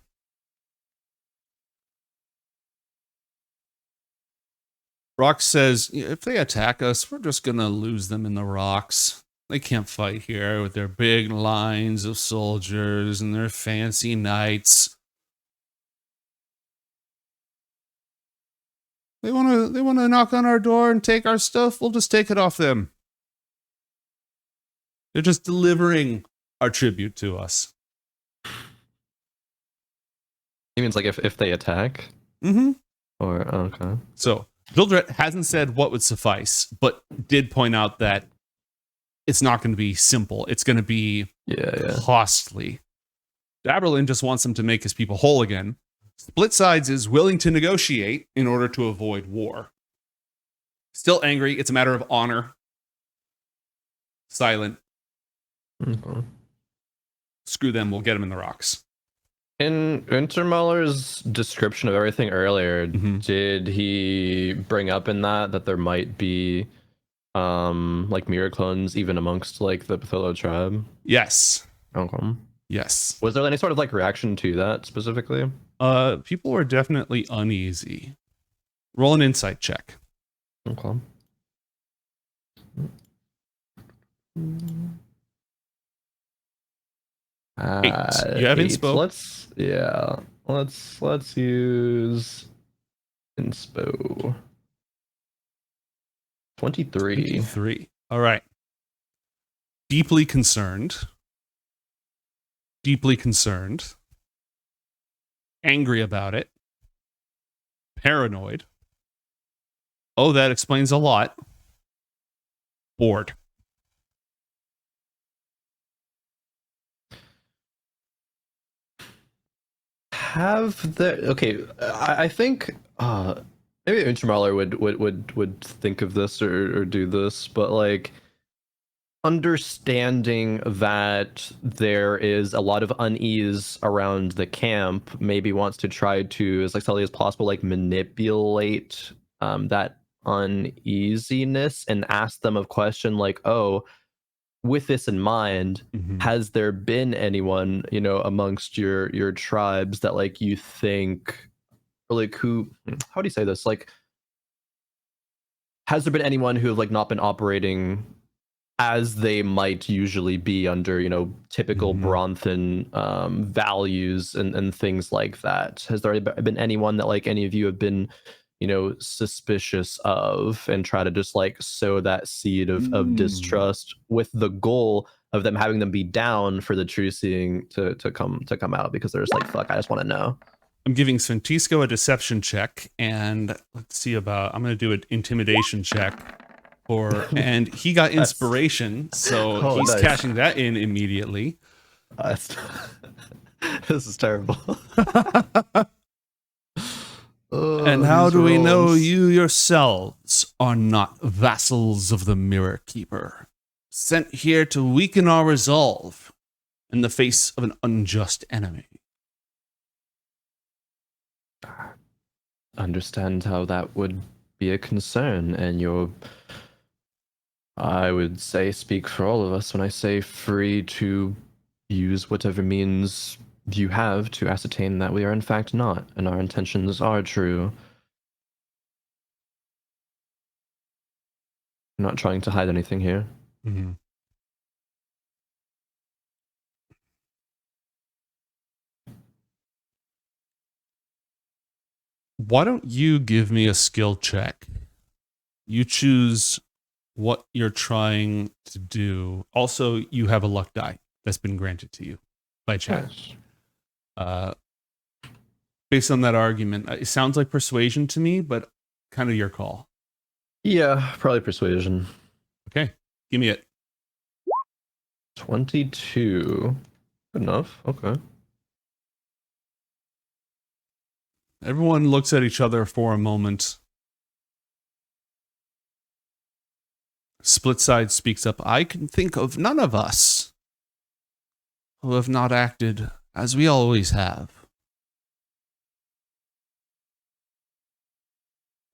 Rox says, if they attack us, we're just going to lose them in the rocks. They can't fight here with their big lines of soldiers and their fancy knights. They want to knock on our door and take our stuff. We'll just take it off them. They're just delivering our tribute to us. He means like if they attack? Mm-hmm. Or, okay. So, Juldret hasn't said what would suffice, but did point out that it's not going to be simple. It's going to be costly. Dabrelin just wants him to make his people whole again. Split Sides is willing to negotiate in order to avoid war. Still angry. It's a matter of honor. Silent. Okay. Screw them. We'll get them in the rocks. In Untermauler's description of everything earlier, did he bring up in that there might be like mirror clones even amongst like the Bothotlo tribe? Yes. Okay. Yes. Was there any sort of like reaction to that specifically? People were definitely uneasy. Roll an insight check. Okay. You have inspo. Let's use inspo. 23. All right. Deeply concerned. Angry about it. Paranoid. Oh, that explains a lot. Bored. I think maybe Untermauler would think of this or do this, but like understanding that there is a lot of unease around the camp, maybe wants to try to, as like subtly as possible, like manipulate that uneasiness and ask them a question like, oh, with this in mind, has there been anyone, you know, amongst your tribes that like you think or like who? How do you say this? Like, has there been anyone who have like not been operating as they might usually be under, typical Bronthan values and things like that? Has there been anyone that like any of you have been, suspicious of and try to just like sow that seed of distrust with the goal of them having them be down for the true seeing to come out because they're just like, fuck, I just want to know. I'm giving Sventisko a deception check, and let's see I'm going to do an intimidation check. And he got inspiration, so he's nice. cashing that in immediately. This is terrible. And how do we know you yourselves are not vassals of the Mirror Keeper, sent here to weaken our resolve in the face of an unjust enemy? Understand how that would be a concern, and I would say speak for all of us when I say free to use whatever means you have to ascertain that we are in fact not, and our intentions are true. I'm not trying to hide anything here. Mm-hmm. Why don't you give me a skill check? You choose what you're trying to do. Also, you have a luck die that's been granted to you by chat. Yes. Based on that argument, it sounds like persuasion to me, but kind of your call. Yeah, probably persuasion. Okay, give me it. 22. Good enough. Okay. Everyone looks at each other for a moment. Splitside speaks up. I can think of none of us who have not acted as we always have.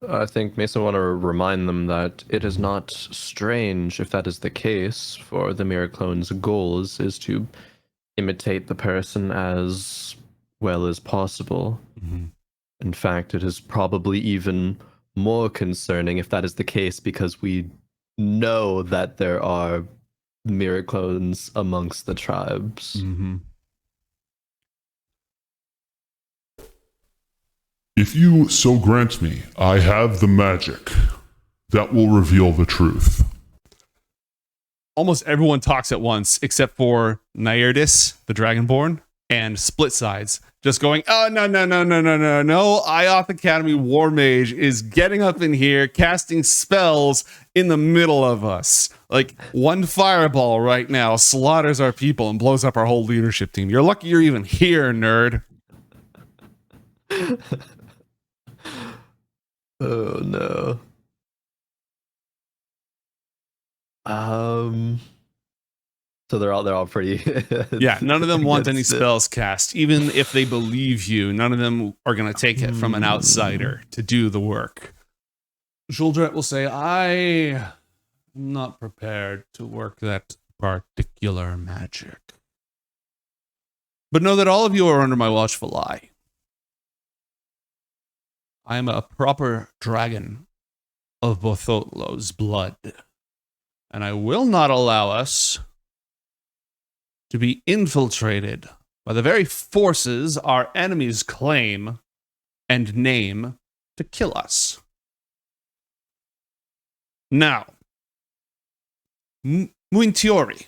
I think Mason want to remind them that it is not strange if that is the case, for the Mirror Clone's goals is to imitate the person as well as possible. Mm-hmm. In fact, it is probably even more concerning if that is the case, because we know that there are Mirror Clones amongst the tribes. Mm-hmm. If you so grant me, I have the magic that will reveal the truth. Almost everyone talks at once, except for Nairdis, the Dragonborn, and Splitsides, just going, oh, no. Ioth Academy War Mage is getting up in here, casting spells in the middle of us. Like, one fireball right now slaughters our people and blows up our whole leadership team. You're lucky you're even here, nerd. Oh no. So they're all pretty. Yeah, none of them want any against it. spells cast. Even if they believe you, none of them are going to take it from an outsider to do the work. Juldret will say, I am not prepared to work that particular magic. But know that all of you are under my watchful eye. I am a proper dragon of Bothotlo's blood, and I will not allow us to be infiltrated by the very forces our enemies claim and name to kill us. Now, Muintiori,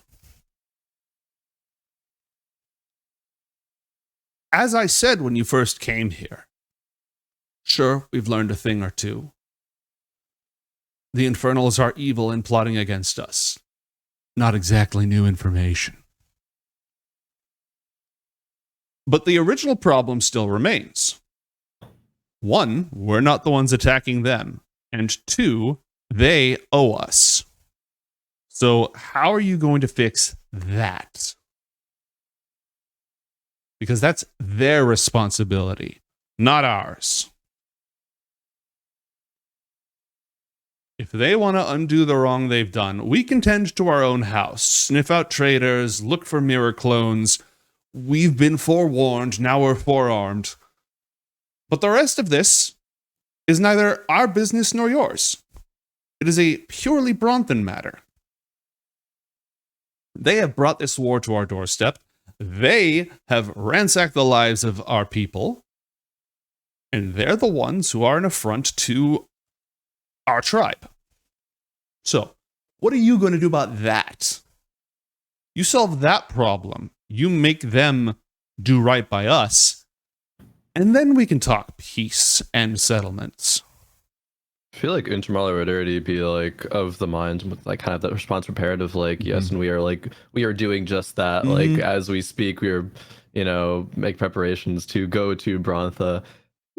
as I said when you first came here, sure, we've learned a thing or two. The Infernals are evil and plotting against us. Not exactly new information. But the original problem still remains. One, we're not the ones attacking them. And two, they owe us. So how are you going to fix that? Because that's their responsibility, not ours. If they want to undo the wrong they've done, we can tend to our own house, sniff out traitors, look for mirror clones. We've been forewarned, now we're forearmed. But the rest of this is neither our business nor yours. It is a purely Bronthan matter. They have brought this war to our doorstep. They have ransacked the lives of our people. And they're the ones who are an affront to our tribe. So, what are you going to do about that? You solve that problem. You make them do right by us. And then we can talk peace and settlements. I feel like Untermauler would already be like of the mind with like kind of that response prepared of like, yes, and we are doing just that. Like as we speak, we are, make preparations to go to Brontha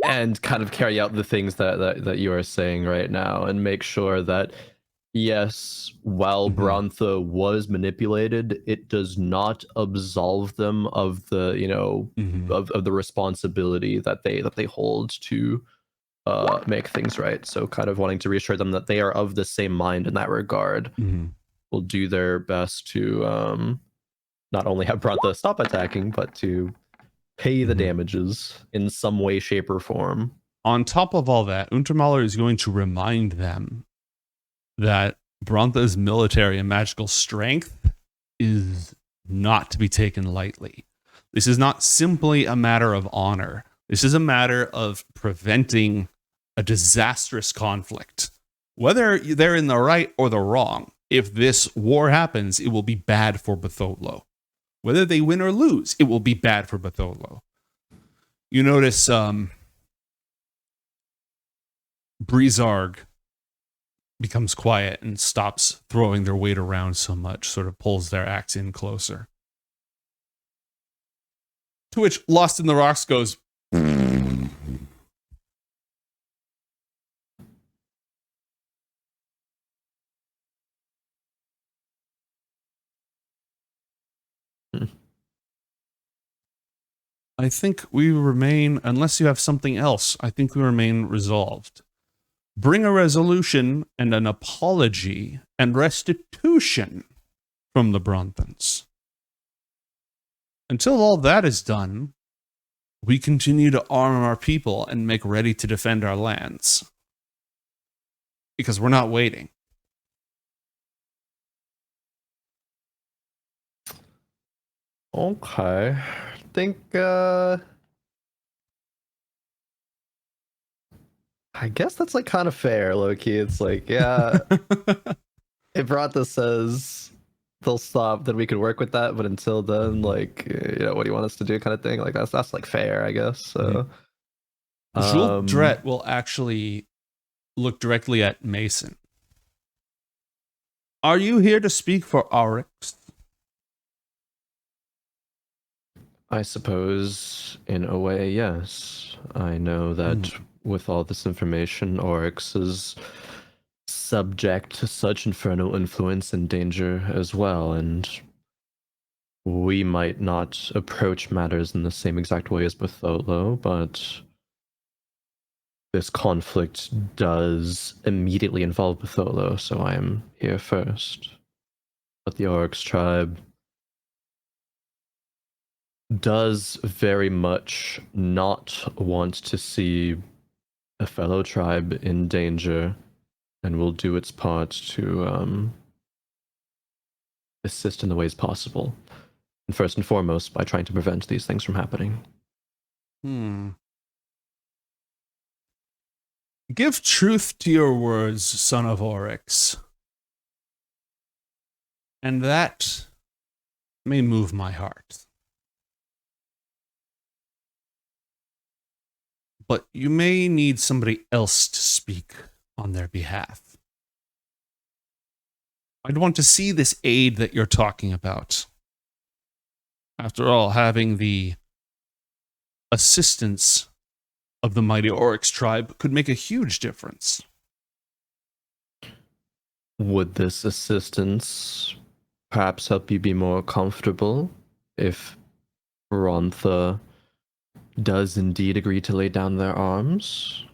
and kind of carry out the things that you are saying right now and make sure that yes, while Brontha was manipulated, it does not absolve them of the, of the responsibility that they hold to make things right. So kind of wanting to reassure them that they are of the same mind in that regard. Will do their best to not only have Brontha stop attacking, but to pay the damages in some way, shape, or form. On top of all that, Untermauler is going to remind them that Brontha's military and magical strength is not to be taken lightly. This is not simply a matter of honor. This is a matter of preventing a disastrous conflict. Whether they're in the right or the wrong, if this war happens, it will be bad for Bothotlo. Whether they win or lose, it will be bad for Bothotlo. You notice Breezarg becomes quiet and stops throwing their weight around so much, sort of pulls their axe in closer. To which Lost in the Rocks goes, I think we remain, unless you have something else, I think we remain resolved. Bring a resolution and an apology and restitution from the Bronthans. Until all that is done, we continue to arm our people and make ready to defend our lands. Because we're not waiting. Okay. I think I guess that's like kind of fair, low-key. It's like, yeah, if Brontha says they'll stop, then we could work with that. But until then, like, what do you want us to do, kind of thing? Like that's like fair, I guess. So, Jules Dret will actually look directly at Mason. Are you here to speak for Oryx? I suppose, in a way, yes. I know that with all this information, Oryx is subject to such infernal influence and danger as well, and we might not approach matters in the same exact way as Bothotlo, but this conflict does immediately involve Bothotlo, so I am here first. But the Oryx tribe does very much not want to see a fellow tribe in danger and will do its part to assist in the ways possible. And first and foremost, by trying to prevent these things from happening. Give truth to your words, son of Oryx. And that may move my heart. But you may need somebody else to speak on their behalf. I'd want to see this aid that you're talking about. After all, having the assistance of the mighty Oryx tribe could make a huge difference. Would this assistance perhaps help you be more comfortable if Brontha does indeed agree to lay down their arms?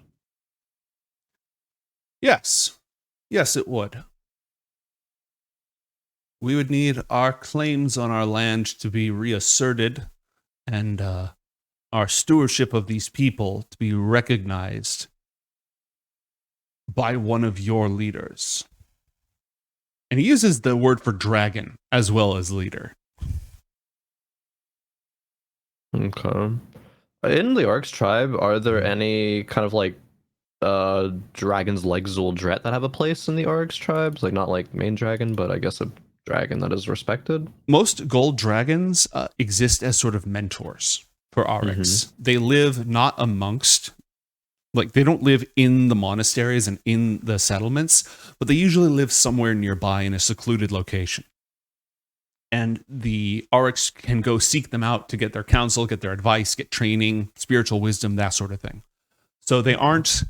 Yes. Yes, it would. We would need our claims on our land to be reasserted and our stewardship of these people to be recognized by one of your leaders. And he uses the word for dragon as well as leader. Okay. In the Orcs tribe, are there any kind of like dragons like Zuldret that have a place in the Orcs tribes? Like not like main dragon, but I guess a dragon that is respected? Most gold dragons exist as sort of mentors for Oryx. They live not amongst, like they don't live in the monasteries and in the settlements, but they usually live somewhere nearby in a secluded location. And the Oryx can go seek them out to get their counsel, get their advice, get training, spiritual wisdom, that sort of thing. So they aren't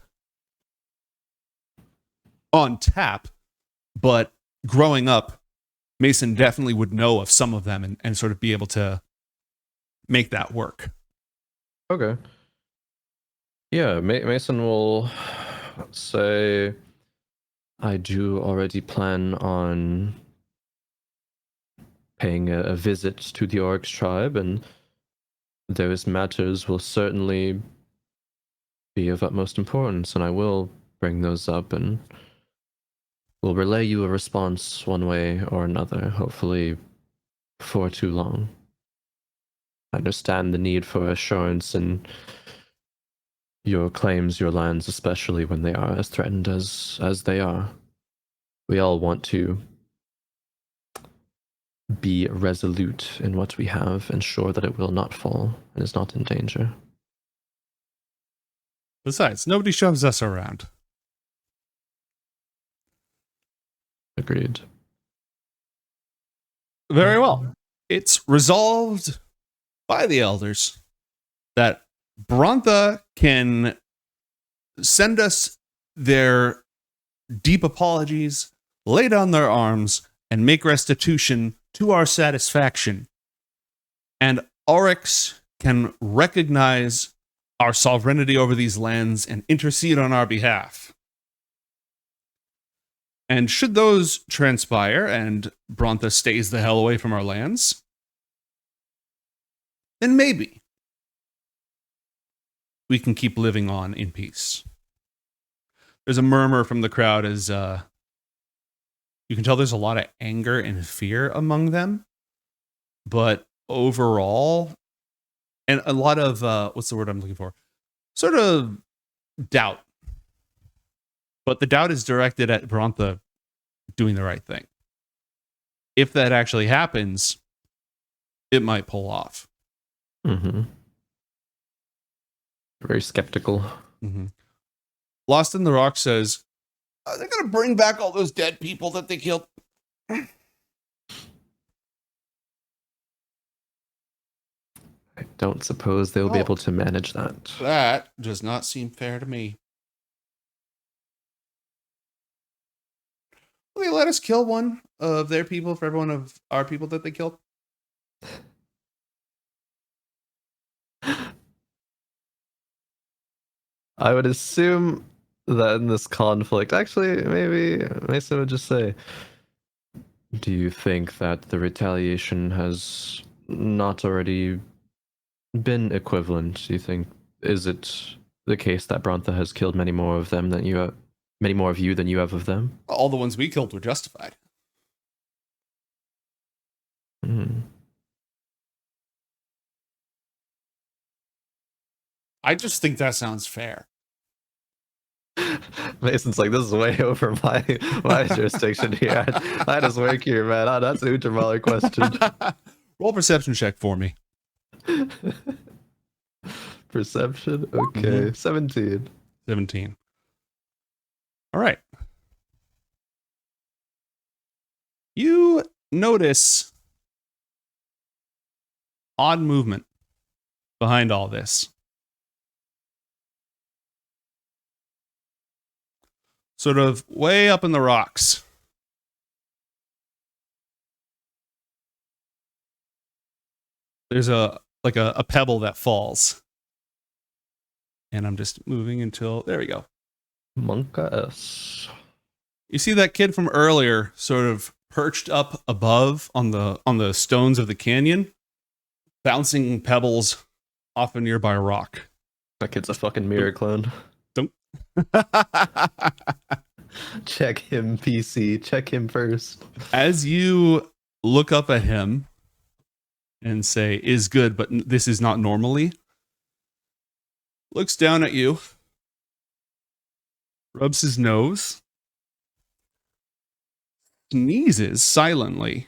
on tap, but growing up, Mason definitely would know of some of them and sort of be able to make that work. Okay. Yeah, Mason will say, I do already plan on paying a visit to the Orcs tribe, and those matters will certainly be of utmost importance, and I will bring those up and will relay you a response one way or another, hopefully before too long. I understand the need for assurance in your claims, your lands, especially when they are as threatened as they are. We all want to be resolute in what we have, ensure that it will not fall and is not in danger. Besides, nobody shoves us around. Agreed. Very well. It's resolved by the elders that Brontha can send us their deep apologies, lay down their arms, and make restitution to our satisfaction. And Oryx can recognize our sovereignty over these lands and intercede on our behalf. And should those transpire and Brontha stays the hell away from our lands, then maybe we can keep living on in peace. There's a murmur from the crowd as you can tell there's a lot of anger and fear among them. But overall, and a lot of, what's the word I'm looking for? Sort of doubt. But the doubt is directed at Brontha doing the right thing. If that actually happens, it might pull off. Mm-hmm. Very skeptical. Mm-hmm. Lost in the Rock says, are they going to bring back all those dead people that they killed? I don't suppose they'll be able to manage that. That does not seem fair to me. Will they let us kill one of their people for every one of our people that they killed? I would assume that in this conflict, actually, maybe Mason would just say, do you think that the retaliation has not already been equivalent? Do you think, is it the case that Brontha has killed many more of them than you have, many more of you than you have of them? All the ones we killed were justified. I just think that sounds fair. Mason's like, this is way over my jurisdiction here. I just work here, man. Oh, that's an Untermauler question. Roll perception check for me. Perception? Okay. 17. 17. All right. You notice odd movement behind all this. Sort of way up in the rocks. There's a pebble that falls. And I'm just moving until, there we go. Monka S. You see that kid from earlier sort of perched up above on the stones of the canyon, bouncing pebbles off a nearby rock. That kid's a fucking mirror clone. Don't. Check him, PC. Check him first. As you look up at him and say, is good, but this is not normally, looks down at you, rubs his nose, sneezes silently,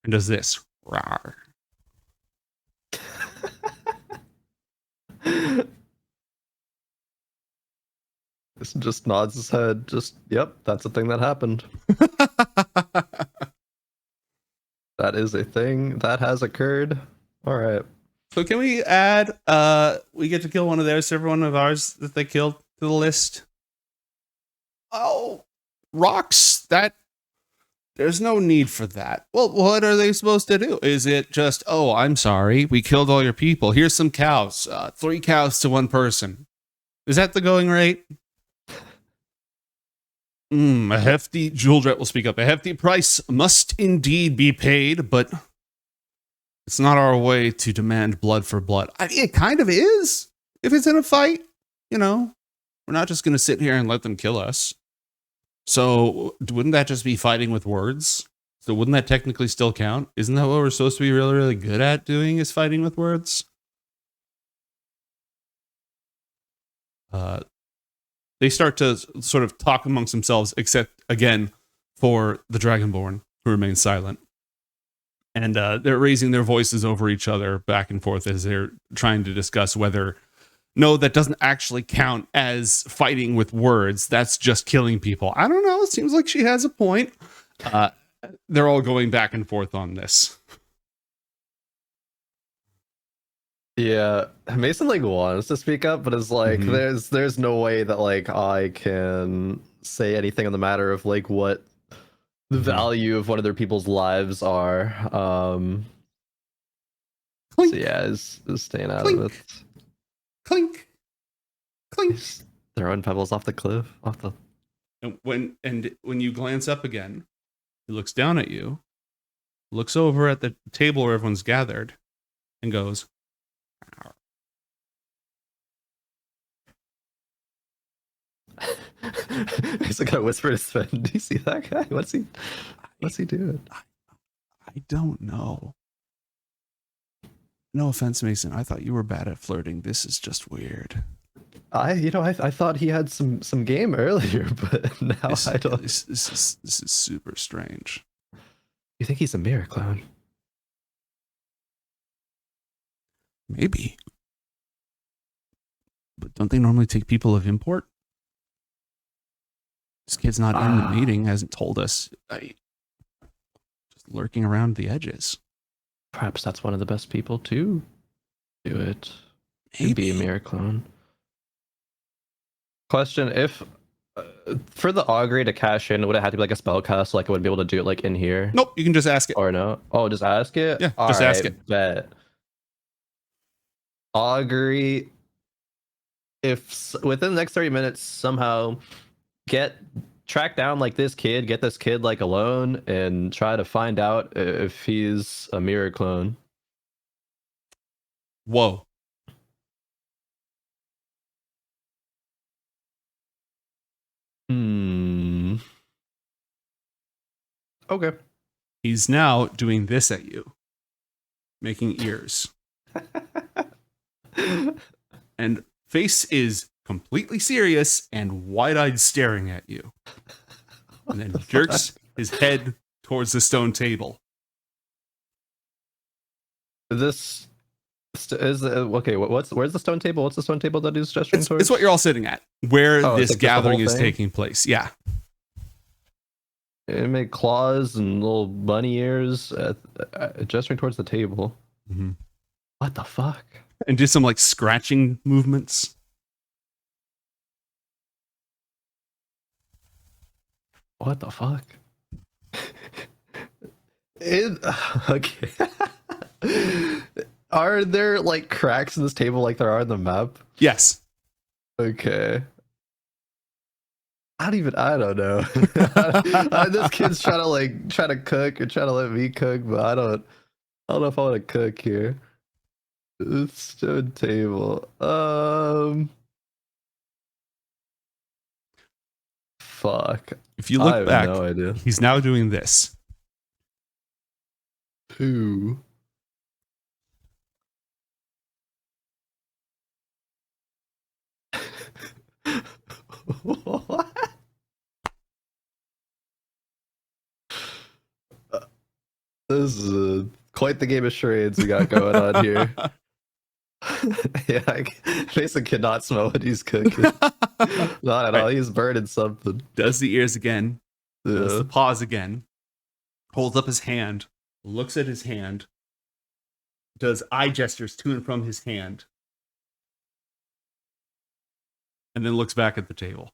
and does this. Rawr. This just nods his head. Just, yep, that's a thing that happened. That is a thing that has occurred. All right. So can we add, we get to kill one of theirs, every one of ours that they killed to the list? Oh, rocks, that, there's no need for that. Well, what are they supposed to do? Is it just, oh, I'm sorry, we killed all your people. Here's some cows, 3 cows to 1 person. Is that the going rate? A hefty, Juldret will speak up. A hefty price must indeed be paid, but it's not our way to demand blood for blood. I mean, it kind of is. If it's in a fight, you know, we're not just going to sit here and let them kill us. So wouldn't that just be fighting with words? So wouldn't that technically still count? Isn't that what we're supposed to be really, really good at doing, is fighting with words? They start to sort of talk amongst themselves, except, again, for the Dragonborn, who remain silent. And they're raising their voices over each other back and forth as they're trying to discuss whether, no, that doesn't actually count as fighting with words. That's just killing people. I don't know. It seems like she has a point. They're all going back and forth on this. Yeah, Mason like wants to speak up, but it's like there's no way that like I can say anything on the matter of like what the value of one of their people's lives are. So yeah, is staying out of it. Clink, clink. He's throwing pebbles off the cliff, off the. And when you glance up again, he looks down at you, looks over at the table where everyone's gathered, and goes. He's gonna whisper to Sven. Do you see that guy? What's he doing? I don't know. No offense, Mason. I thought you were bad at flirting. This is just weird. I thought he had some game earlier, but now I don't. This is super strange. You think he's a mirror clone? Maybe. But don't they normally take people of import? This kid's not in the meeting, hasn't told us. Just lurking around the edges. Perhaps that's one of the best people to do it. Maybe. Be a mirror clone. Question: if for the augury to cash in, would it have to be like a spell cast? Like I would be able to do it like in here? Nope, you can just ask it. Or no? Oh, just ask it? Yeah, just ask it. Bet. Augury, if within the next 30 minutes somehow track down like this kid, get this kid like alone and try to find out if he's a mirror clone. Whoa. Okay. He's now doing this at you, making ears. And face is completely serious and wide-eyed staring at you. And then jerks his head towards the stone table. This is okay. Where's the stone table? What's the stone table that he's gesturing towards? It's what you're all sitting at, where this like gathering is thing? taking place. Yeah. It made claws and little bunny ears gesturing towards the table. Mm-hmm. What the fuck? And do some like scratching movements. What the fuck? Okay. Are there like cracks in this table like there are in the map? Yes. Okay. I don't know. This kid's trying to cook or trying to let me cook, but I don't know if I want to cook here. Stone table. Fuck. If you I look have back, no idea. he's now doing this. Who? What? This is quite the game of charades we got going on here. Yeah, Mason cannot smell what he's cooking. Not at all. Right. He's burning something. Does the ears again. Does Yeah. the paws again. Holds up his hand. Looks at his hand. Does eye gestures to and from his hand. And then looks back at the table.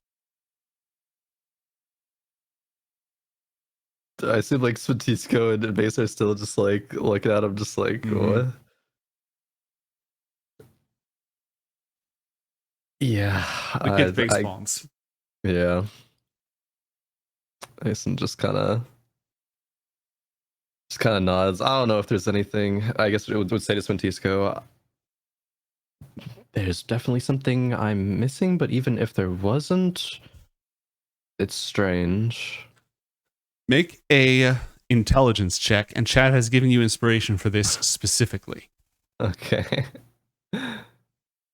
I seem like Sventisko and Mason are still just like looking at him, just like, what? Yeah. The kid face palms. Yeah. Mason just kind of nods. I don't know if there's anything. I guess it would say to Sventisko, there's definitely something I'm missing, but even if there wasn't, it's strange. Make a intelligence check, and Chad has given you inspiration for this specifically. Okay.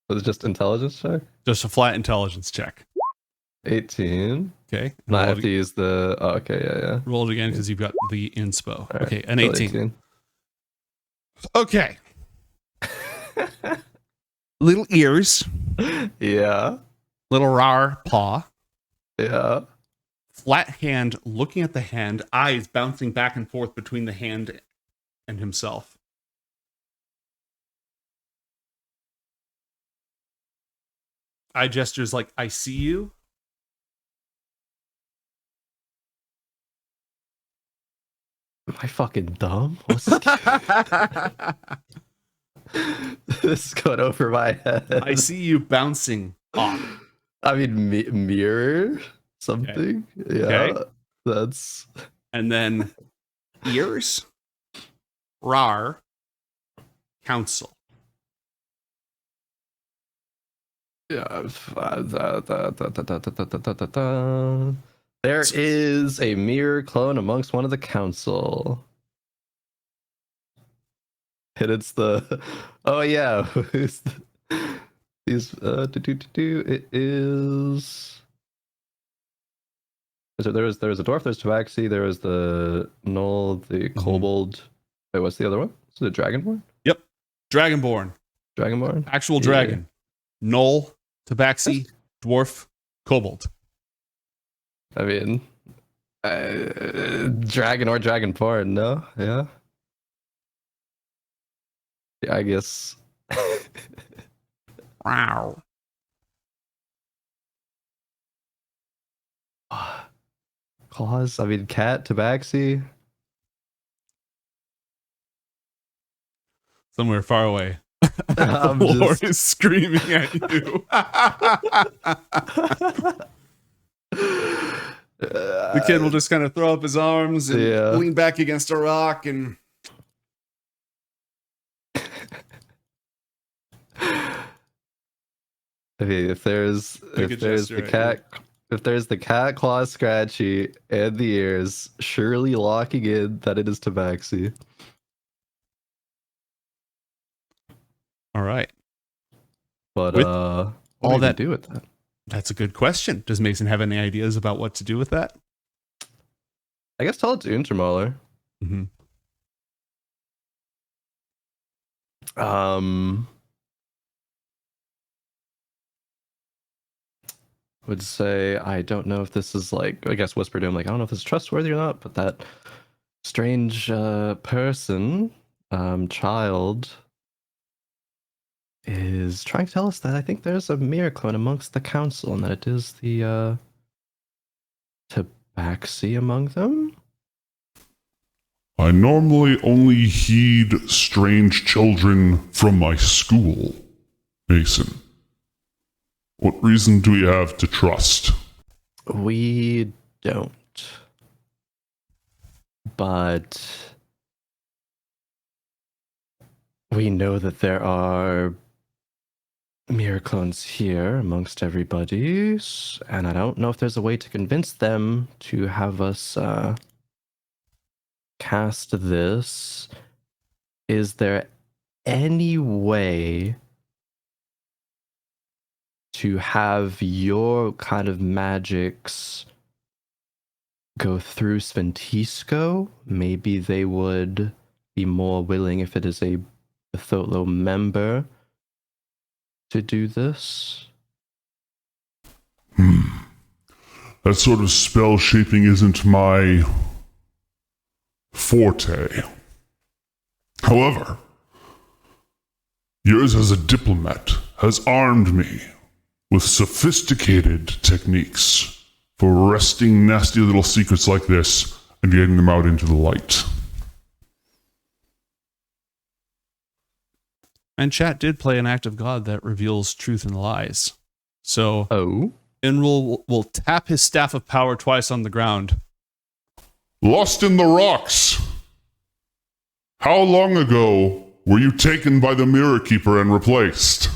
Was it just intelligence check? Just a flat intelligence check. 18. Okay. And I have to use the. Oh, okay, yeah. Roll it again because you've got the inspo. Right, Okay, an still 18. Okay. Little ears. Yeah. Little rar paw. Yeah. Flat hand looking at the hand. Eyes bouncing back and forth between the hand and himself. Eye gestures like, I see you. Am I fucking dumb? What's this? This is going over my head. I see you bouncing off. I mean, mirror something. Okay. Yeah, okay. That's. And then ears, rar, council. Yeah. There is a mirror clone amongst one of the council. And it's the. Oh yeah. It is. There was a dwarf. There's Tabaxi. There was the Null, the Kobold. Wait, what's the other one? Is it Dragonborn? Yep, Dragonborn. Dragonborn. Actual dragon. Null, Tabaxi, dwarf, kobold. I mean, dragon or dragonborn, no? Yeah. Yeah, I guess. Wow. Claws. I mean, cat, Tabaxi. Somewhere far away. I'm Lord just- is screaming at you. The kid will just kind of throw up his arms and lean back against a rock and. I mean, if there's the cat claw scratchy and the ears, surely locking in that it is Tabaxi. All right. But With what all do that we do with that? That's a good question. Does Mason have any ideas about what to do with that? I guess tell it to Untermauler. Mm-hmm. Would say I don't know if this is like, I guess whisper to him like, I don't know if this is trustworthy or not, but that strange person, child, is trying to tell us that I think there's a mirror clone amongst the council and that it is the Tabaxi among them. I normally only heed strange children from my school, Mason. What reason do we have to trust? We don't. But We know that there are mirror clones here amongst everybody, and I don't know if there's a way to convince them to have us cast this. Is there any way to have your kind of magics go through Sventisko? Maybe they would be more willing if it is a Bothotlo member to do this. That sort of spell shaping isn't my forte. However, yours as a diplomat has armed me with sophisticated techniques for wresting nasty little secrets like this and getting them out into the light. And chat did play an act of God that reveals truth and lies. So Inril will tap his staff of power twice on the ground. Lost in the rocks! How long ago were you taken by the Mirror Keeper and replaced?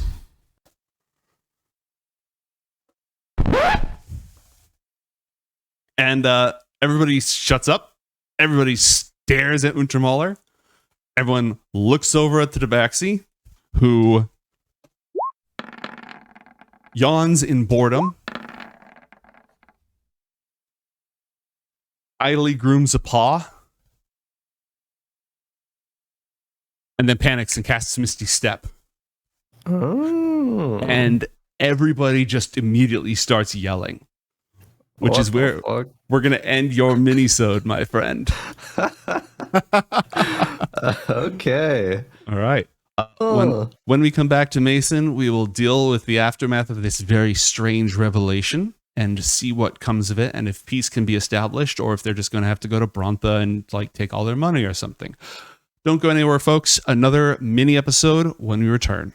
And everybody shuts up. Everybody stares at Untermauler. Everyone looks over at the Tabaxi, who yawns in boredom, idly grooms a paw, and then panics and casts Misty Step. Oh. And everybody just immediately starts yelling, which is where we're going to end your mini-sode, my friend. Okay. All right. When we come back to Mason, we will deal with the aftermath of this very strange revelation and see what comes of it, and if peace can be established, or if they're just going to have to go to Brontha and like take all their money or something. Don't go anywhere, folks. Another mini episode when we return.